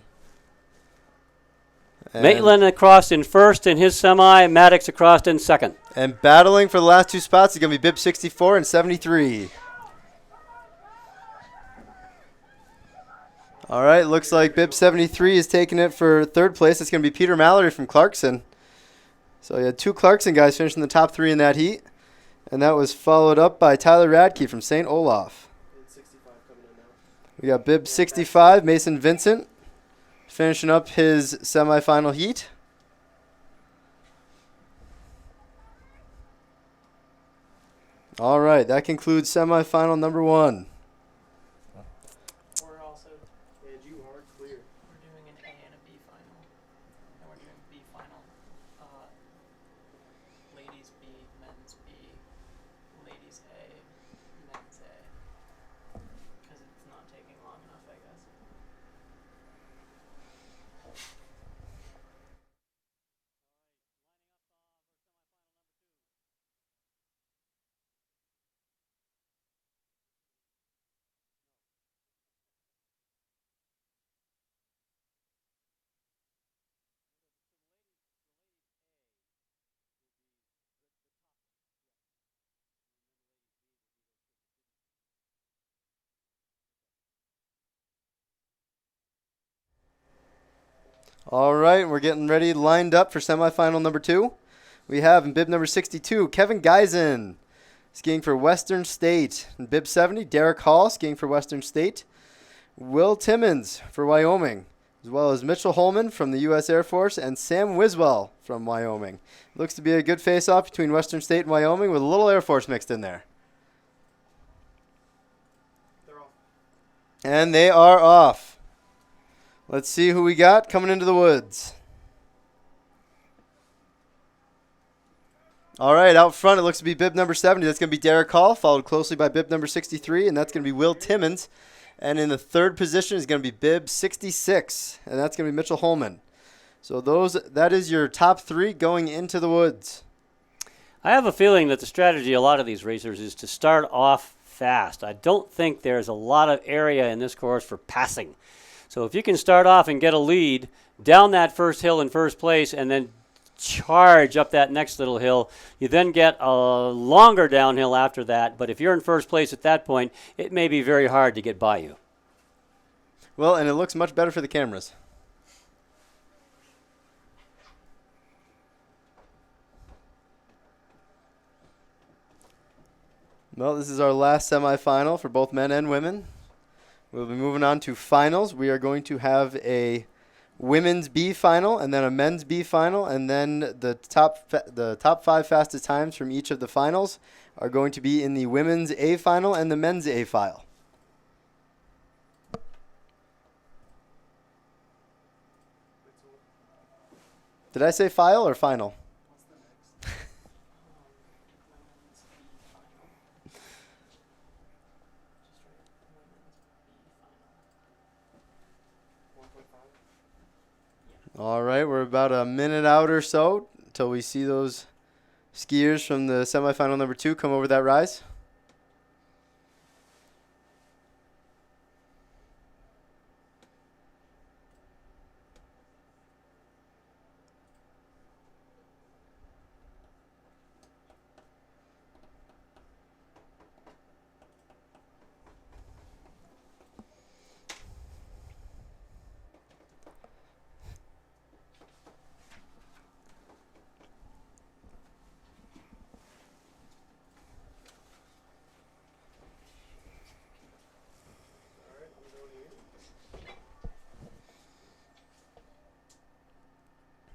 And Maitland across in first in his semi, Maddox across in second. And battling for the last two spots is going to be bib 64 and 73. All right, looks like bib 73 is taking it for third place. It's going to be Peter Mallory from Clarkson. So you had two Clarkson guys finishing the top three in that heat. And that was followed up by Tyler Radke from St. Olaf. We got bib 65, Mason Vincent, finishing up his semifinal heat. All right, that concludes semifinal number 1. We're also we're doing an A and a B final, and we're doing B final. Ladies B, men's B, ladies A, men's A. Because it's not taking long enough, I guess. All right, we're getting ready, lined up for semifinal number 2. We have in bib number 62, Kevin Geisen, skiing for Western State. In bib 70, Derek Hall, skiing for Western State. Will Timmons for Wyoming, as well as Mitchell Holman from the U.S. Air Force and Sam Wiswell from Wyoming. Looks to be a good face-off between Western State and Wyoming with a little Air Force mixed in there. They're off. And they are off. Let's see who we got coming into the woods. All right, out front, it looks to be bib number 70. That's going to be Derek Hall, followed closely by bib number 63, and that's going to be Will Timmons. And in the third position is going to be bib 66, and that's going to be Mitchell Holman. So that is your top 3 going into the woods. I have a feeling that the strategy of a lot of these racers is to start off fast. I don't think there's a lot of area in this course for passing. So if you can start off and get a lead down that first hill in first place and then charge up that next little hill, you then get a longer downhill after that. But if you're in first place at that point, it may be very hard to get by you. Well, and it looks much better for the cameras. Well, this is our last semifinal for both men and women. We'll be moving on to finals. We are going to have a women's B final and then a men's B final, and then the top 5 fastest times from each of the finals are going to be in the women's A final and the men's A file. Did I say file or final? All right, we're about a minute out or so until we see those skiers from the semifinal number 2 come over that rise.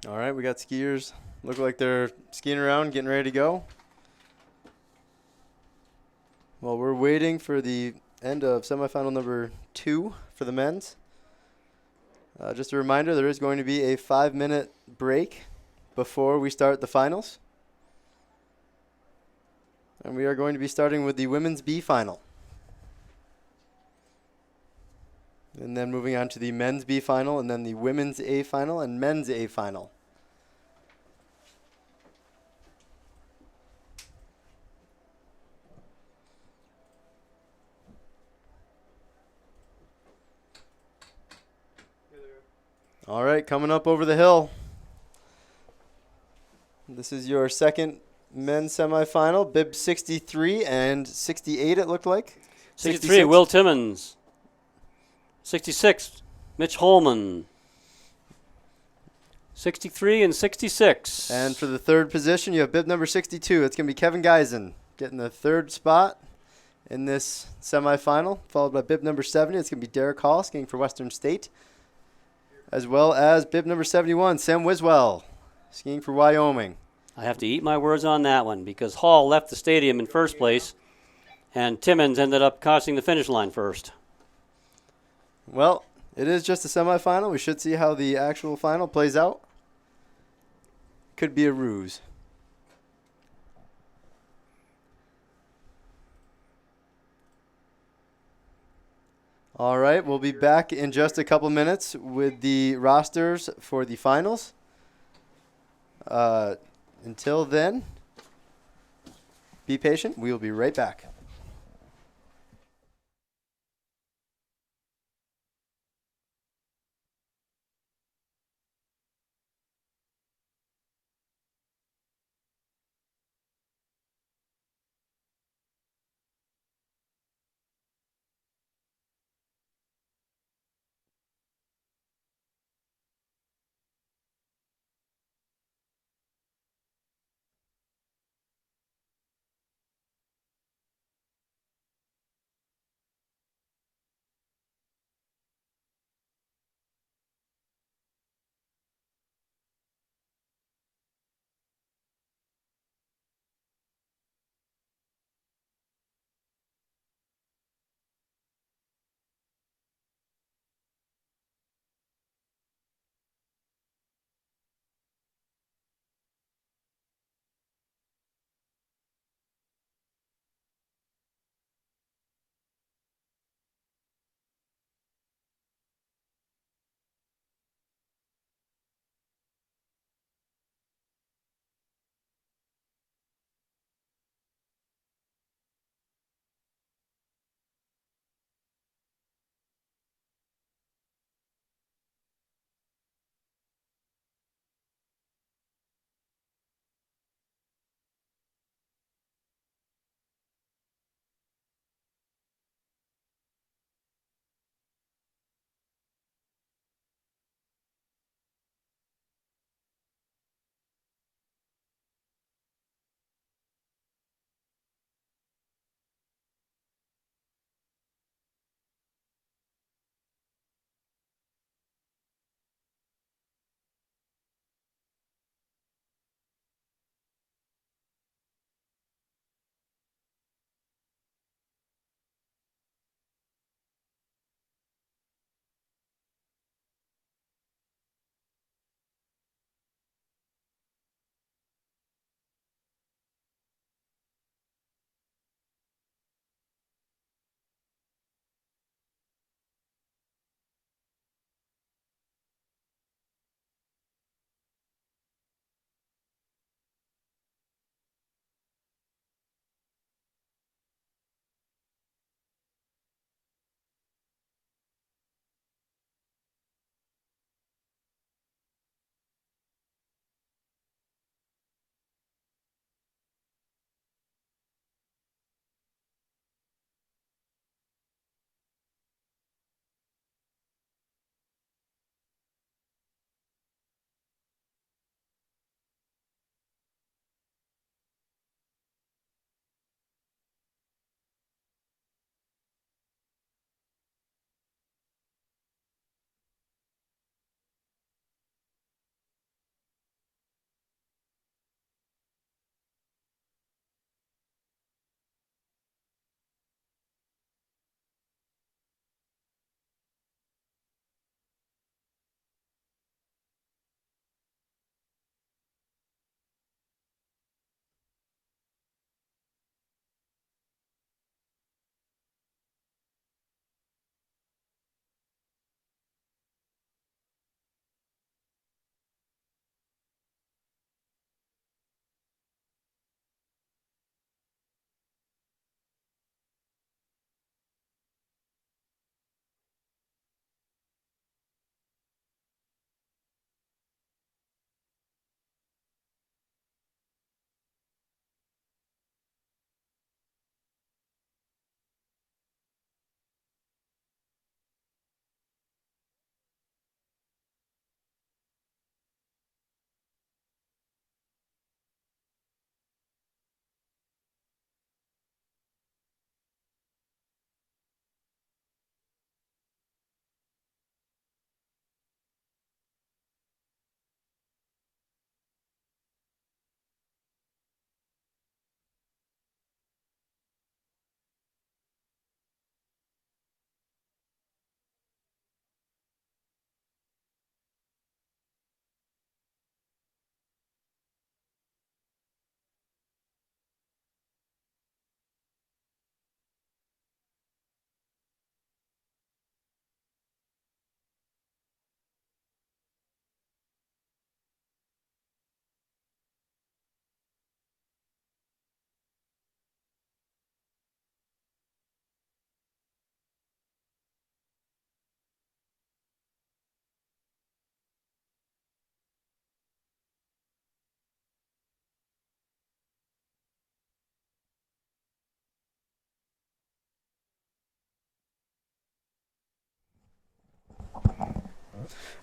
All right, we got skiers look like they're skiing around, getting ready to go. Well, we're waiting for the end of semifinal number 2 for the men's. Just a reminder, there is going to be a 5-minute break before we start the finals. And we are going to be starting with the women's B final. And then moving on to the men's B final, and then the women's A final and men's A final. All right, coming up over the hill. This is your second men's semifinal, bib 63 and 68 it looked like. 63, Will Timmons. 66, Mitch Holman. 63 and 66. And for the third position, you have bib number 62. It's going to be Kevin Geisen getting the third spot in this semifinal, followed by bib number 70. It's going to be Derek Hall skiing for Western State, as well as bib number 71, Sam Wiswell skiing for Wyoming. I have to eat my words on that one because Hall left the stadium in first place, and Timmons ended up crossing the finish line first. Well, it is just a semifinal. We should see how the actual final plays out. Could be a ruse. All right, we'll be back in just a couple minutes with the rosters for the finals. Until then, be patient. We will be right back.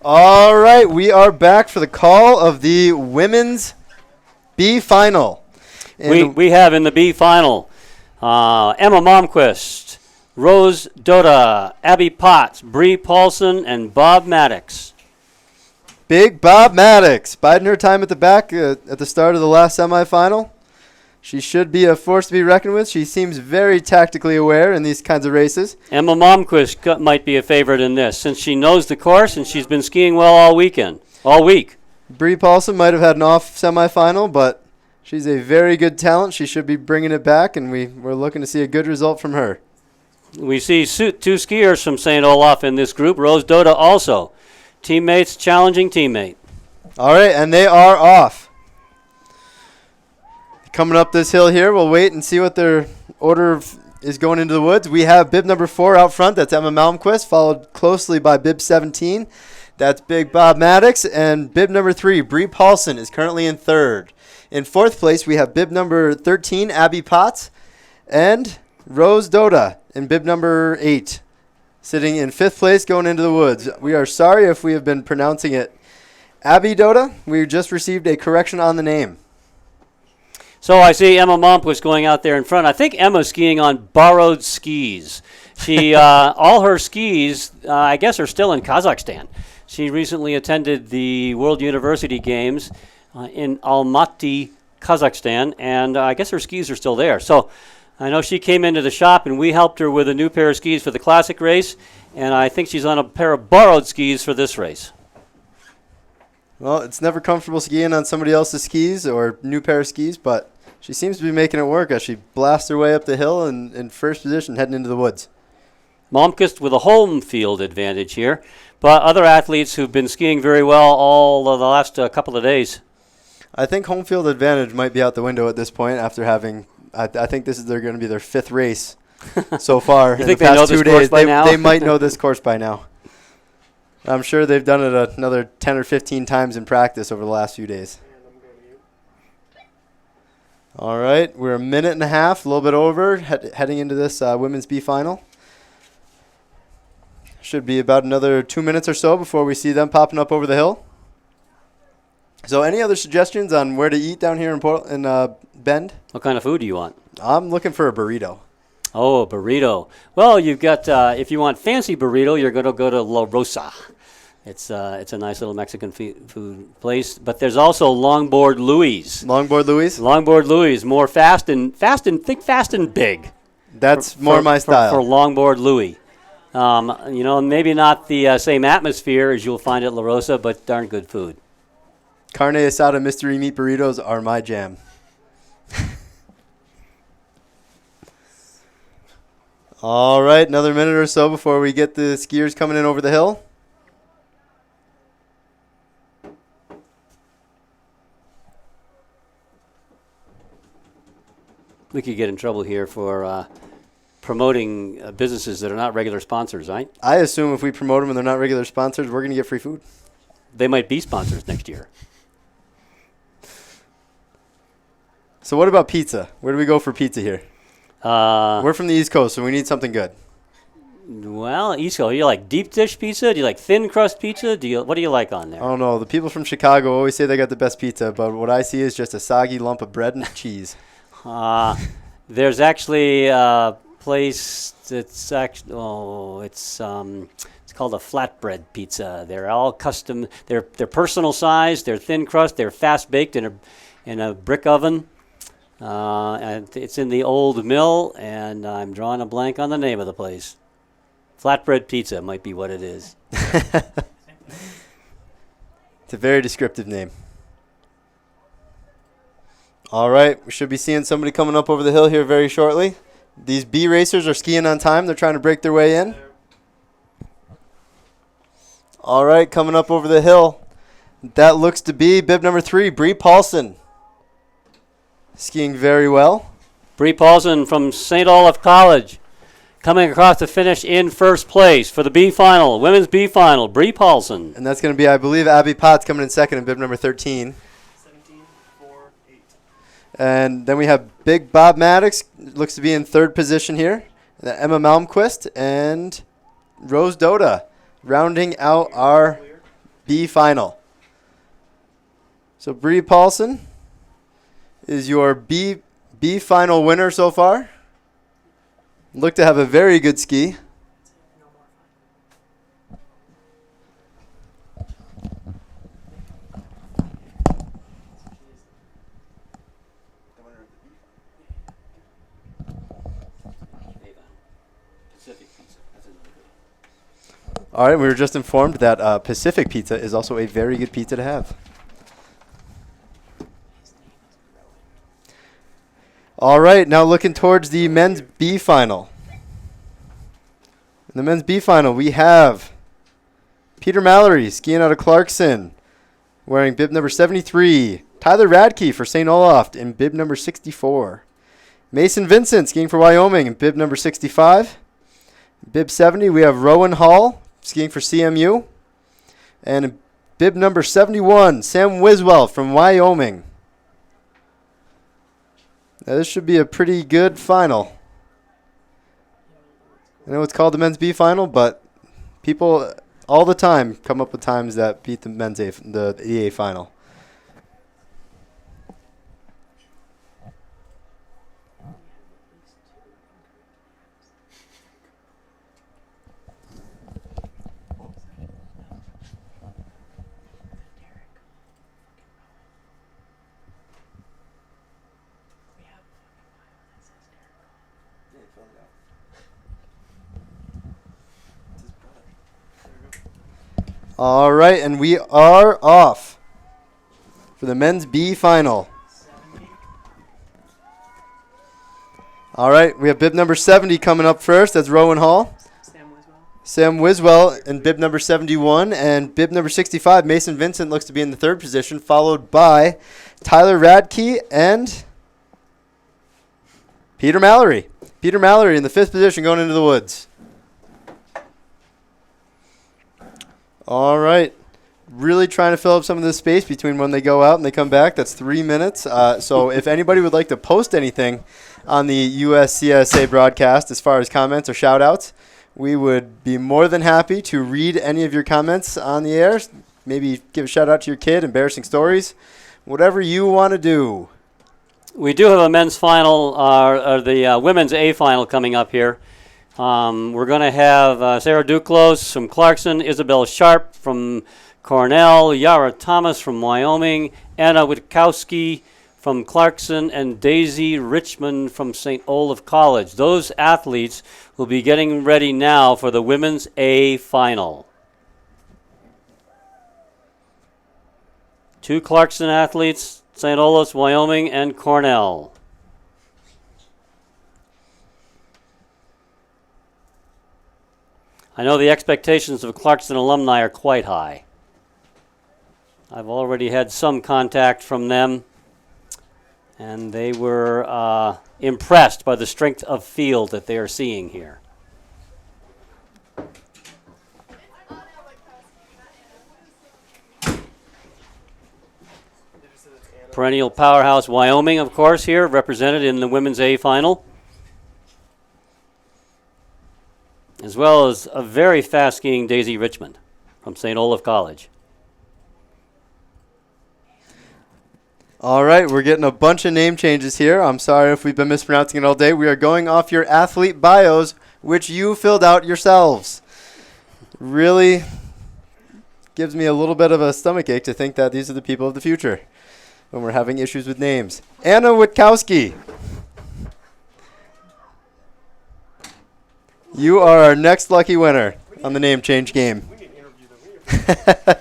All right, we are back for the call of the women's B final. We have in the B final Emma Momquist, Rose Dota, Abby Potts, Bree Paulson, and Bob Maddox. Big Bob Maddox biding her time at the back at the start of the last semifinal. She should be a force to be reckoned with. She seems very tactically aware in these kinds of races. Emma Momquist might be a favorite in this since she knows the course and she's been skiing well all week. Bree Paulson might have had an off semifinal, but she's a very good talent. She should be bringing it back, and we're looking to see a good result from her. We see two skiers from St. Olaf in this group. Rose Dota also. Teammates, challenging teammate. All right, and they are off. Coming up this hill here, we'll wait and see what their order is going into the woods. We have bib number 4 out front. That's Emma Malmquist, followed closely by bib 17. That's Big Bob Maddox. And bib number 3, Bree Paulson, is currently in third. In fourth place, we have bib number 13, Abby Potts, and Rose Dota in bib number 8, sitting in fifth place going into the woods. We are sorry if we have been pronouncing it Abby Dota. We just received a correction on the name. So I see Emma Momquist going out there in front. I think Emma's skiing on borrowed skis. She, all her skis, I guess, are still in Kazakhstan. She recently attended the World University Games in Almaty, Kazakhstan, and I guess her skis are still there. So I know she came into the shop, and we helped her with a new pair of skis for the classic race, and I think she's on a pair of borrowed skis for this race. Well, it's never comfortable skiing on somebody else's skis or new pair of skis, but she seems to be making it work as she blasts her way up the hill and in first position heading into the woods. Momquist with a home field advantage here, but other athletes who've been skiing very well all of the last couple of days. I think home field advantage might be out the window at this point after having, I think this is going to be their 5th race so far. You in think the they past know 2 this days. course by now? They might know this course by now. I'm sure they've done it another 10 or 15 times in practice over the last few days. All right, we're a minute and a half, a little bit over, heading into this women's B final. Should be about another 2 minutes or so before we see them popping up over the hill. So any other suggestions on where to eat down here in Bend? What kind of food do you want? I'm looking for a burrito. Oh, a burrito. Well, you've got, if you want fancy burrito, you're going to go to La Rosa. It's a nice little Mexican food place. But there's also Longboard Louie's. Longboard Louie's? Longboard Louie's, more fast and big. That's more my style. For Longboard Louie. Maybe not the same atmosphere as you'll find at La Rosa, but darn good food. Carne asada mystery meat burritos are my jam. All right, another minute or so before we get the skiers coming in over the hill. We could get in trouble here for promoting businesses that are not regular sponsors, right? I assume if we promote them and they're not regular sponsors, we're going to get free food. They might be sponsors next year. So what about pizza? Where do we go for pizza here? We're from the East Coast, so we need something good. Well, East Coast, do you like deep dish pizza? Do you like thin crust pizza? What do you like on there? I don't know. The people from Chicago always say they got the best pizza, but what I see is just a soggy lump of bread and cheese. There's actually a place that's actually it's called a flatbread pizza. They're all custom. They're personal size. They're thin crust. They're fast baked in a brick oven. And it's in the old mill, and I'm drawing a blank on the name of the place. Flatbread pizza might be what it is. It's a very descriptive name. All right, we should be seeing somebody coming up over the hill here very shortly. These B racers are skiing on time. They're trying to break their way in. All right, coming up over the hill. That looks to be bib number 3, Bree Paulson. Skiing very well. Bree Paulson from St. Olaf College coming across the finish in first place for the B final, women's B final, Bree Paulson. And that's going to be, I believe, Abby Potts coming in second in bib number 13. 17, 4, 8. And then we have Big Bob Maddox, looks to be in third position here. Emma Malmquist and Rose Dota rounding out our B final. So Bree Paulson is your B final winner so far. Look to have a very good ski. All right, we were just informed that Pacific Pizza is also a very good pizza to have. All right, now looking towards the men's B final. In the men's B final, we have Peter Mallory skiing out of Clarkson, wearing bib number 73. Tyler Radke for St. Olaf in bib number 64. Mason Vincent skiing for Wyoming in bib number 65. Bib 70, we have Rowan Hall skiing for CMU. And in bib number 71, Sam Wiswell from Wyoming. Now this should be a pretty good final. I know it's called the men's B final, but people all the time come up with times that beat the men's the EA final. All right, and we are off for the men's B final. All right, we have bib number 70 coming up first. That's Rowan Hall. Sam Wiswell in bib number 71. And bib number 65, Mason Vincent, looks to be in the third position, followed by Tyler Radke and Peter Mallory. Peter Mallory in the fifth position going into the woods. All right. Really trying to fill up some of the space between when they go out and they come back. That's 3 minutes. So if anybody would like to post anything on the USCSA broadcast as far as comments or shout-outs, we would be more than happy to read any of your comments on the air. Maybe give a shout-out to your kid, embarrassing stories, whatever you want to do. We do have a men's final, or the women's A final coming up here. We're going to have Sarah Duclos from Clarkson, Isabel Sharp from Cornell, Yara Thomas from Wyoming, Anna Witkowski from Clarkson, and Daisy Richmond from St. Olaf College. Those athletes will be getting ready now for the women's A final. 2 Clarkson athletes, St. Olaf's, Wyoming, and Cornell. I know the expectations of Clarkson alumni are quite high. I've already had some contact from them, and they were impressed by the strength of field that they are seeing here. Perennial powerhouse Wyoming, of course, here represented in the women's A final, as well as a very fast skiing Daisy Richmond from St. Olaf College. All right, we're getting a bunch of name changes here. I'm sorry if we've been mispronouncing it all day. We are going off your athlete bios, which you filled out yourselves. Really gives me a little bit of a stomachache to think that these are the people of the future when we're having issues with names. Anna Witkowski. You are our next lucky winner on the name change game. We can interview them.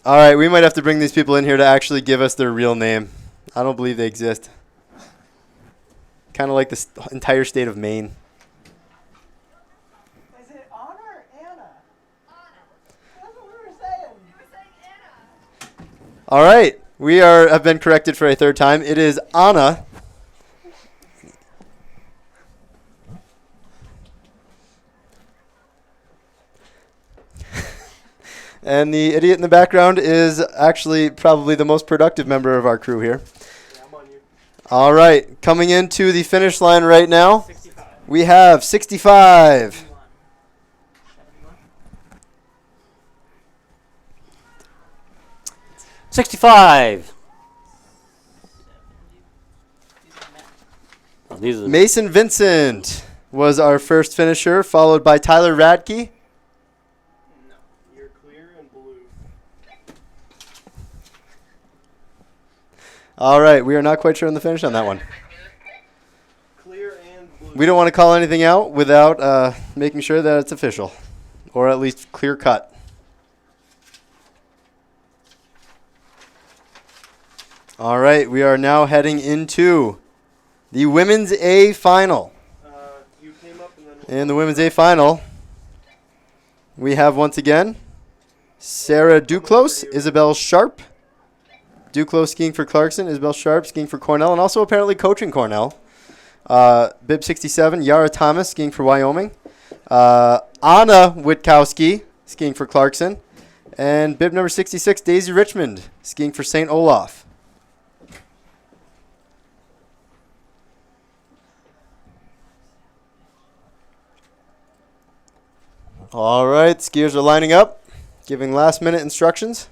All right, we might have to bring these people in here to actually give us their real name. I don't believe they exist. Kind of like the entire state of Maine. Is it Anna or Anna? Anna. That's what we were saying. You were saying Anna. All right, we have been corrected for a third time. It is Anna. And the idiot in the background is actually probably the most productive member of our crew here. Yeah, I'm on you. All right, coming into the finish line right now, 65. we have 65. 65. Oh, these are the Mason Vincent was our first finisher, followed by Tyler Radke. No. You're clear and blue. All right, we are not quite sure on the finish on that one. Clear and blue. We don't want to call anything out without making sure that it's official, or at least clear cut. All right, we are now heading into the Women's A final. You came up and then. In the Women's A final, we have once again Sarah Duclos, Isabel Sharp. Duclos skiing for Clarkson, Isabel Sharp skiing for Cornell, and also apparently coaching Cornell. Bib 67, Yara Thomas skiing for Wyoming. Anna Witkowski skiing for Clarkson. And bib number 66, Daisy Richmond skiing for St. Olaf. All right, skiers are lining up, giving last-minute instructions.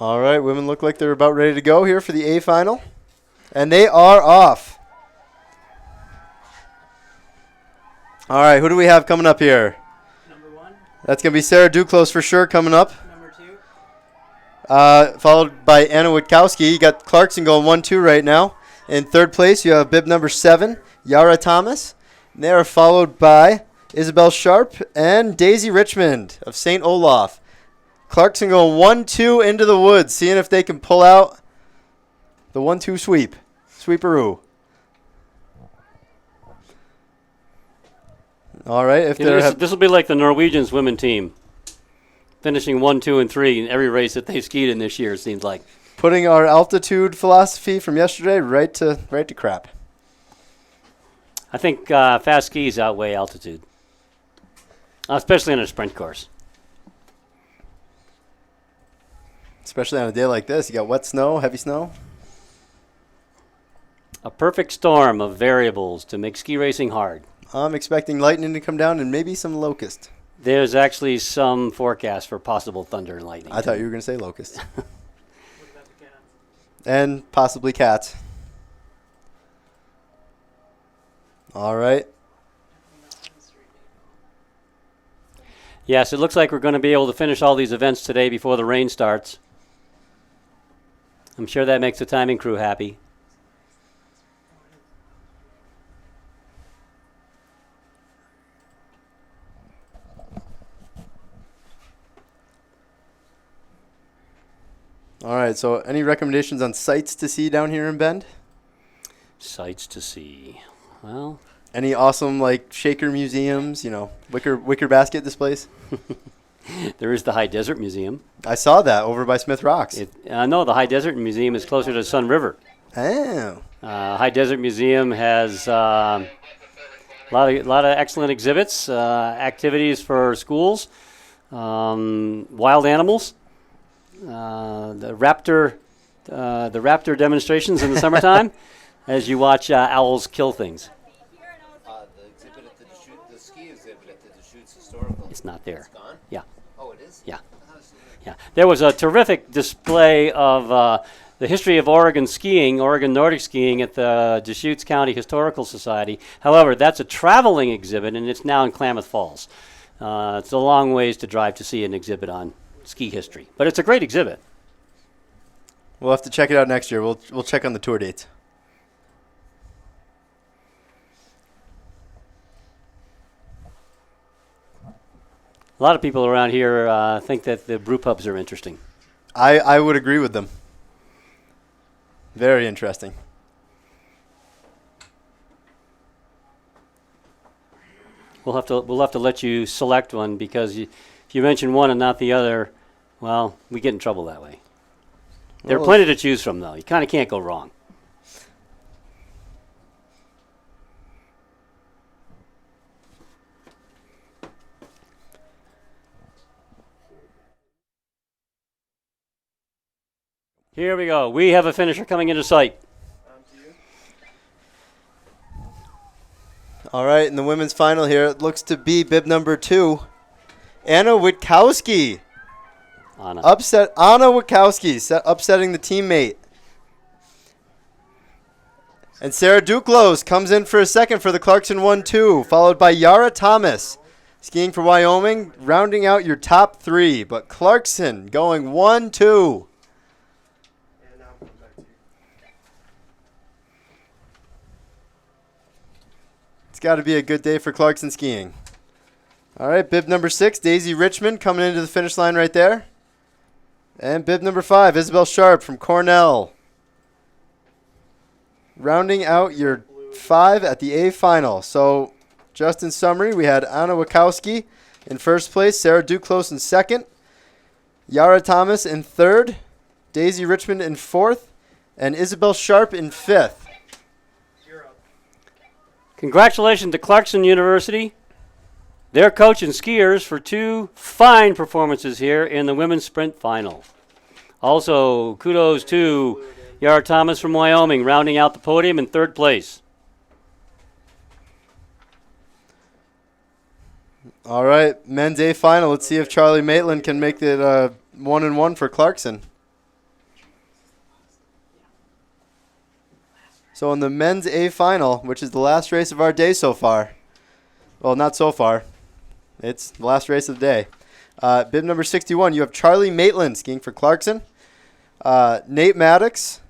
All right, women look like they're about ready to go here for the A final. And they are off. All right, who do we have coming up here? Number 1, That's going to be Sarah Duclos for sure coming up. number 2. Followed by Anna Witkowski. You got Clarkson going 1-2 right now. In third place, you have bib number 7, Yara Thomas. And they are followed by Isabel Sharp and Daisy Richmond of St. Olaf. Clarkson going 1-2 into the woods, seeing if they can pull out the 1-2 sweep. Sweeperoo. All right. If they're this will be like the Norwegians women team, finishing 1, 2, and 3 in every race that they skied in this year. It seems like putting our altitude philosophy from yesterday right to crap. I think fast skis outweigh altitude, especially on a sprint course. Especially on a day like this, you got wet snow, heavy snow. A perfect storm of variables to make ski racing hard. I'm expecting lightning to come down and maybe some locust. There's actually some forecast for possible thunder and lightning. I thought you were going to say locust. What about the cats? And possibly cats. All right. Yes, it looks like we're going to be able to finish all these events today before the rain starts. I'm sure that makes the timing crew happy. All right, so any recommendations on sites to see down here in Bend? Sights to see. Well, Any awesome, like, shaker museums, wicker basket displays? there is the High Desert Museum. I saw that over by Smith Rocks. No, the High Desert Museum is closer to Sun River. Oh. High Desert Museum has a lot of excellent exhibits, activities for schools, wild animals, the raptor demonstrations in the summertime, as you watch owls kill things. The exhibit at the ski exhibit at the Deschutes Historical. It's not there. It's gone? Yeah, Oh, it is? yeah, Oh, it's- yeah. There was a terrific display of the history of Oregon skiing, Oregon Nordic skiing at the Deschutes County Historical Society. However, that's a traveling exhibit, and it's now in Klamath Falls. It's a long ways to drive to see an exhibit on ski history, but it's a great exhibit. We'll have to check it out next year. We'll check on the tour dates. A lot of people around here think that the brew pubs are interesting. I would agree with them. Very interesting. We'll have to let you select one because if if you mention one and not the other, well, we get in trouble that way. There are Well, plenty to choose from, though. You kind of can't go wrong. Here we go. We have a finisher coming into sight. To you. All right, in the women's final here, it looks to be bib number 2, Anna Witkowski. Anna. Anna Witkowski upsetting the teammate. And Sarah Duclos comes in for a second for the Clarkson 1-2, followed by Yara Thomas, skiing for Wyoming, rounding out your top 3. But Clarkson going 1-2. And now I'm coming back to you. It's got to be a good day for Clarkson skiing. All right, bib number 6, Daisy Richmond coming into the finish line right there. And bib number 5, Isabel Sharp from Cornell. Rounding out your 5 at the A final. So, just in summary, we had Anna Witkowski in first place, Sarah Duclos in second, Yara Thomas in third, Daisy Richmond in fourth, and Isabel Sharp in fifth. You're up. Congratulations to Clarkson University, their coach and skiers for 2 fine performances here in the women's sprint final. Also, kudos to Yara Thomas from Wyoming, rounding out the podium in third place. All right, men's A final. Let's see if Charlie Maitland can make it 1-1 for Clarkson. So in the men's A final, which is the last race of our day so far. Well, not so far. It's the last race of the day. Bib number 61, you have Charlie Maitland skiing for Clarkson. Nate Maddox,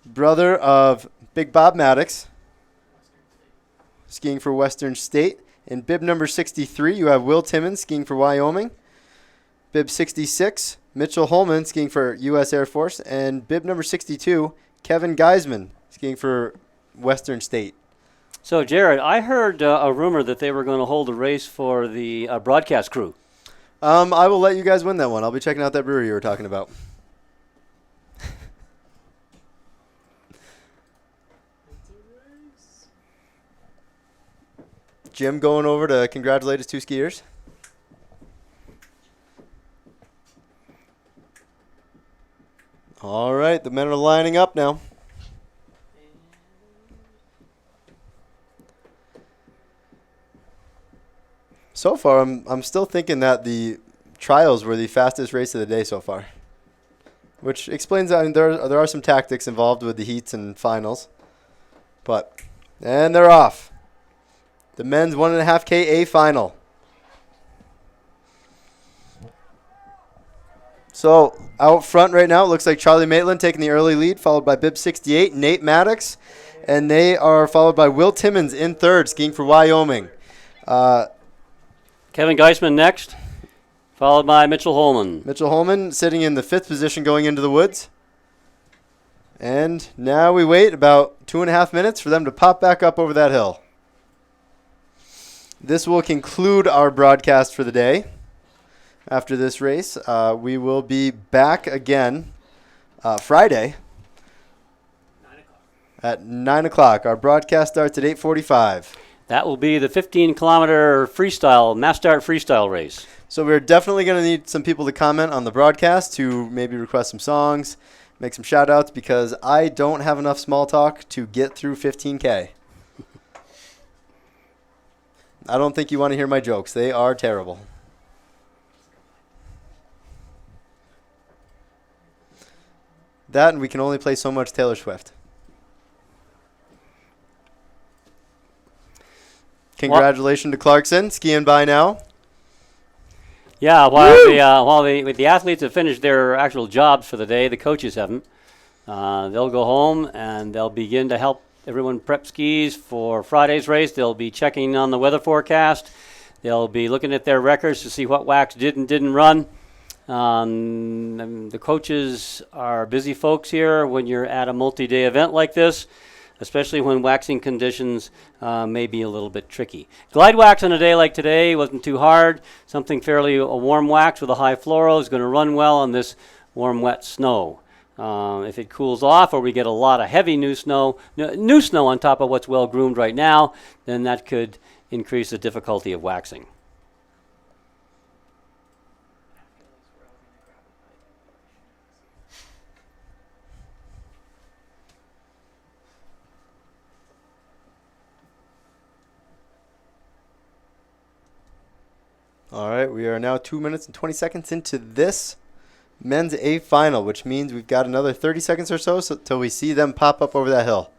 brother of Big Bob Maddox, skiing for Western State. In bib number 63, you have Will Timmons skiing for Wyoming. Bib 66, Mitchell Holman skiing for U.S. Air Force. And bib number 62, Kevin Geisman skiing for Western State. So, Jared, I heard a rumor that they were going to hold a race for the broadcast crew. I will let you guys win that one. I'll be checking out that brewery you were talking about. Jim going over to congratulate his 2 skiers. All right, the men are lining up now. So far, I'm still thinking that the trials were the fastest race of the day so far, which explains that. I mean, there are some tactics involved with the heats and finals, and they're off. The men's 1.5K A final. So out front right now, it looks like Charlie Maitland taking the early lead, followed by bib 68, Nate Maddox, and they are followed by Will Timmons in third, skiing for Wyoming. Kevin Geisman next, followed by Mitchell Holman. Mitchell Holman sitting in the 5th position going into the woods. And now we wait about 2.5 minutes for them to pop back up over that hill. This will conclude our broadcast for the day. After this race, we will be back again Friday at 9 o'clock. Our broadcast starts at 8:45. That will be the 15-kilometer freestyle, mass start freestyle race. So we're definitely going to need some people to comment on the broadcast, to maybe request some songs, make some shout-outs, because I don't have enough small talk to get through 15K. I don't think you want to hear my jokes. They are terrible. That, and we can only play so much Taylor Swift. Congratulations to Clarkson, skiing by now. Yeah, while the athletes have finished their actual jobs for the day, the coaches haven't. They'll go home and they'll begin to help everyone prep skis for Friday's race. They'll be checking on the weather forecast. They'll be looking at their records to see what wax did and didn't run. And the coaches are busy folks here when you're at a multi-day event like this. especially when waxing conditions may be a little bit tricky. Glide wax on a day like today wasn't too hard. Something fairly a warm wax with a high fluoro is going to run well on this warm, wet snow. If it cools off or we get a lot of heavy new snow on top of what's well groomed right now, then that could increase the difficulty of waxing. All right, we are now 2 minutes and 20 seconds into this men's A final, which means we've got another 30 seconds or so till we see them pop up over that hill.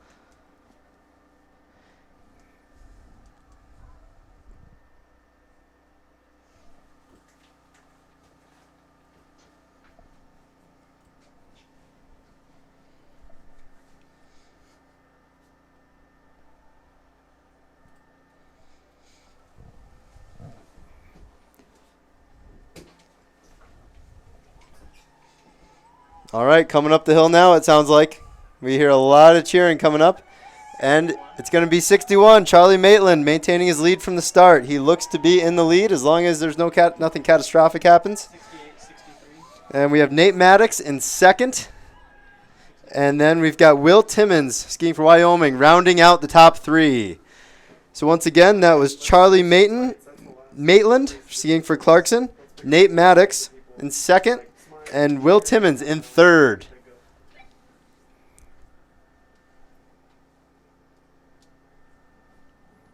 All right, coming up the hill now, it sounds like. We hear a lot of cheering coming up. And it's going to be 61. Charlie Maitland maintaining his lead from the start. He looks to be in the lead as long as there's nothing catastrophic happens. 63. And we have Nate Maddox in second. And then we've got Will Timmons skiing for Wyoming rounding out the top three. So once again, that was Charlie Maitland skiing for Clarkson, Nate Maddox in second, and Will Timmons in third.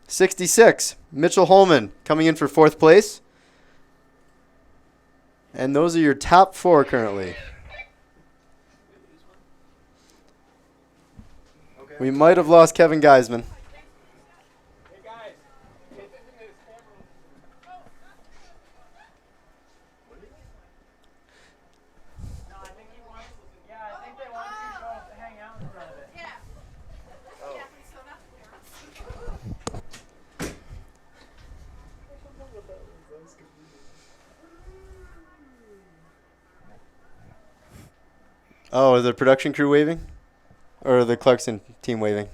'66, Mitchell Holman coming in for fourth place. And those are your top four currently. We might have lost Kevin Geisman. Oh, is the production crew waving? Or the Clarkson team waving?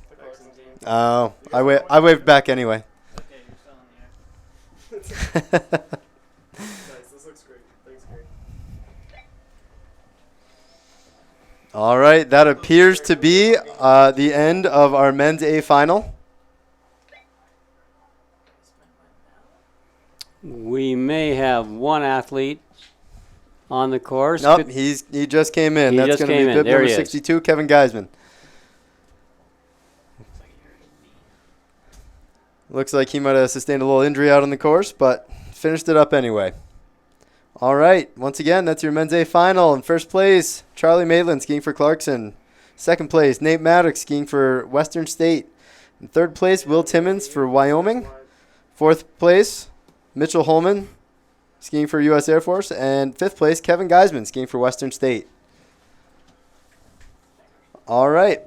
Oh, I waved back anyway. Okay, you're still in the air. Nice, this looks great. Thanks, great. All right, that appears to be the end of our men's A final. We may have one athlete on the course. Nope, he just came in. He That's just going to came be in. bib There number he is. 62, Kevin Geisman. Looks like he might have sustained a little injury out on the course, but finished it up anyway. All right, once again, that's your men's A final. In first place, Charlie Maitland skiing for Clarkson. Second place, Nate Maddox skiing for Western State. In third place, Will Timmons for Wyoming. Fourth place, Mitchell Holman skiing for U.S. Air Force. And fifth place, Kevin Geisman skiing for Western State. All right.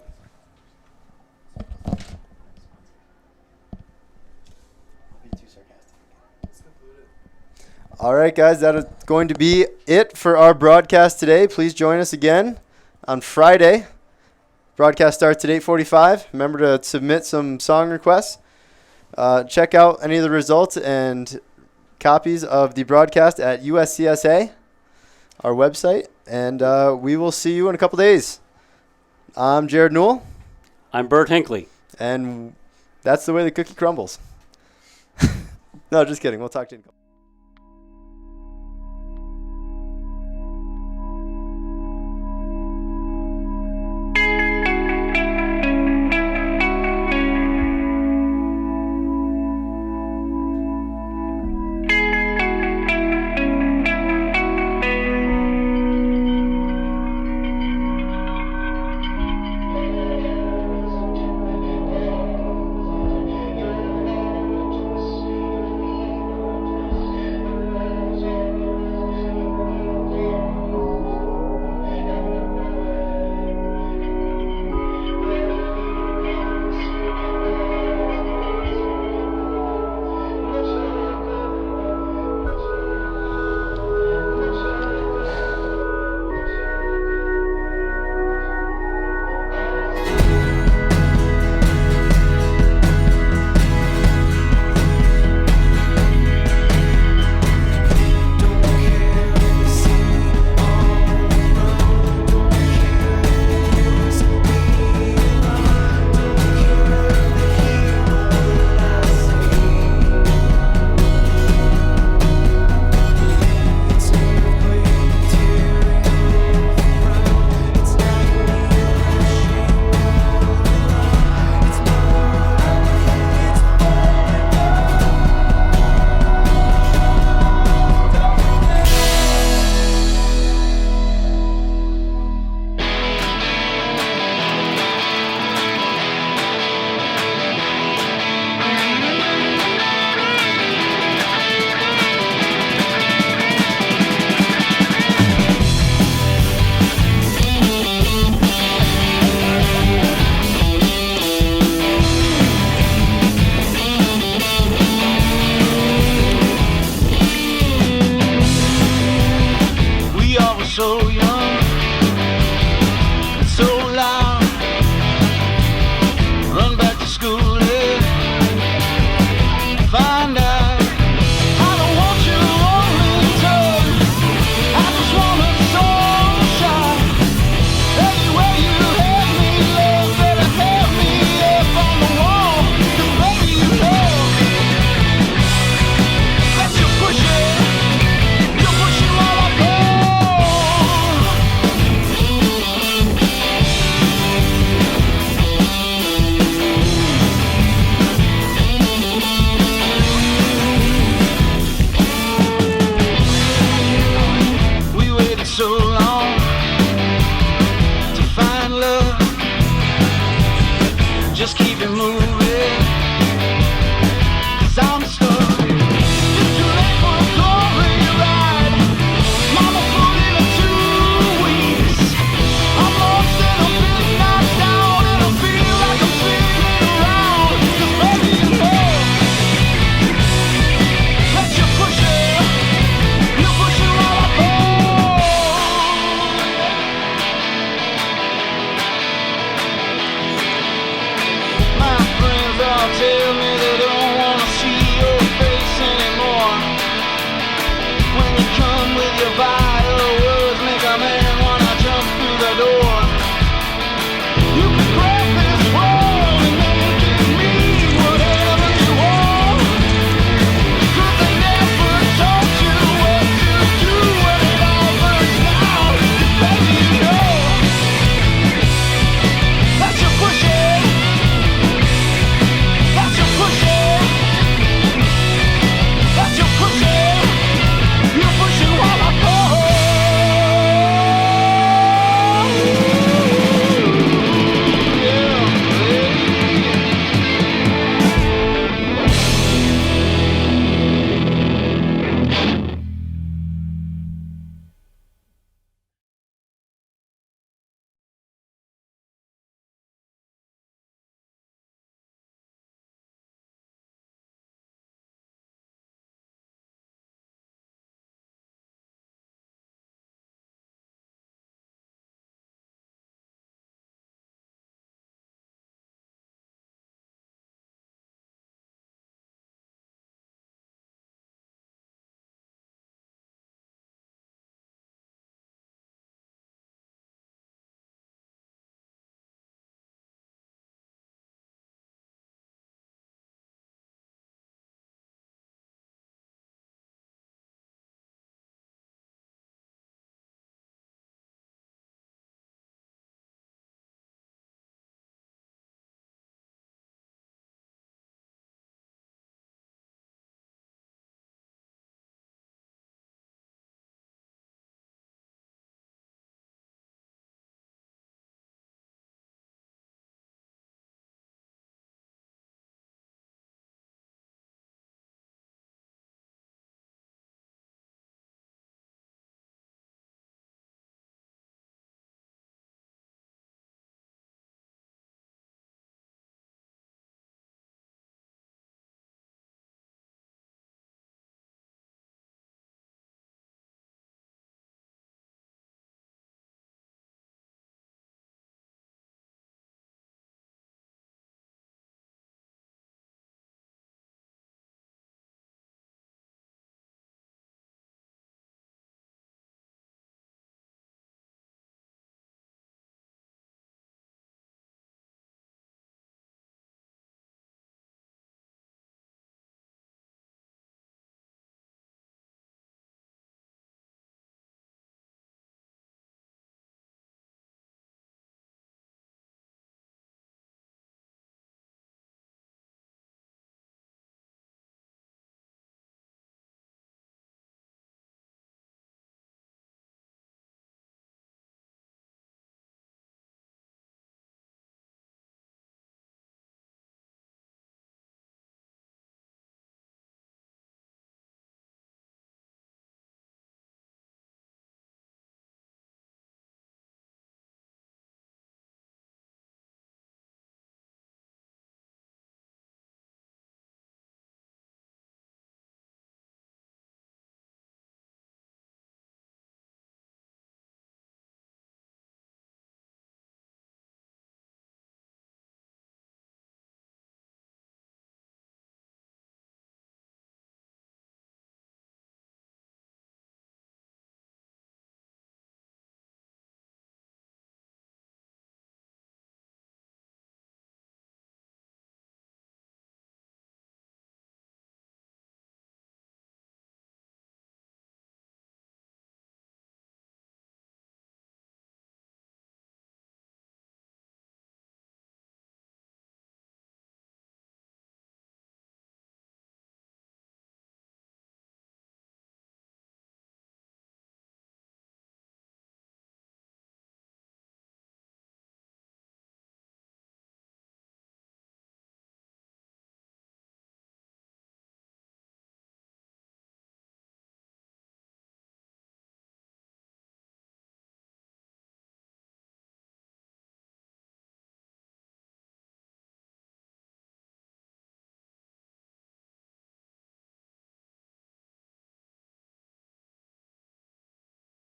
All right, guys, that is going to be it for our broadcast today. Please join us again on Friday. Broadcast starts at 8:45. Remember to submit some song requests. Check out any of the results and copies of the broadcast at USCSA, our website, and we will see you in a couple days. I'm Jared Newell. I'm Bert Hinckley. And that's the way the cookie crumbles. No, just kidding. We'll talk to you in a couple. just keep it moving.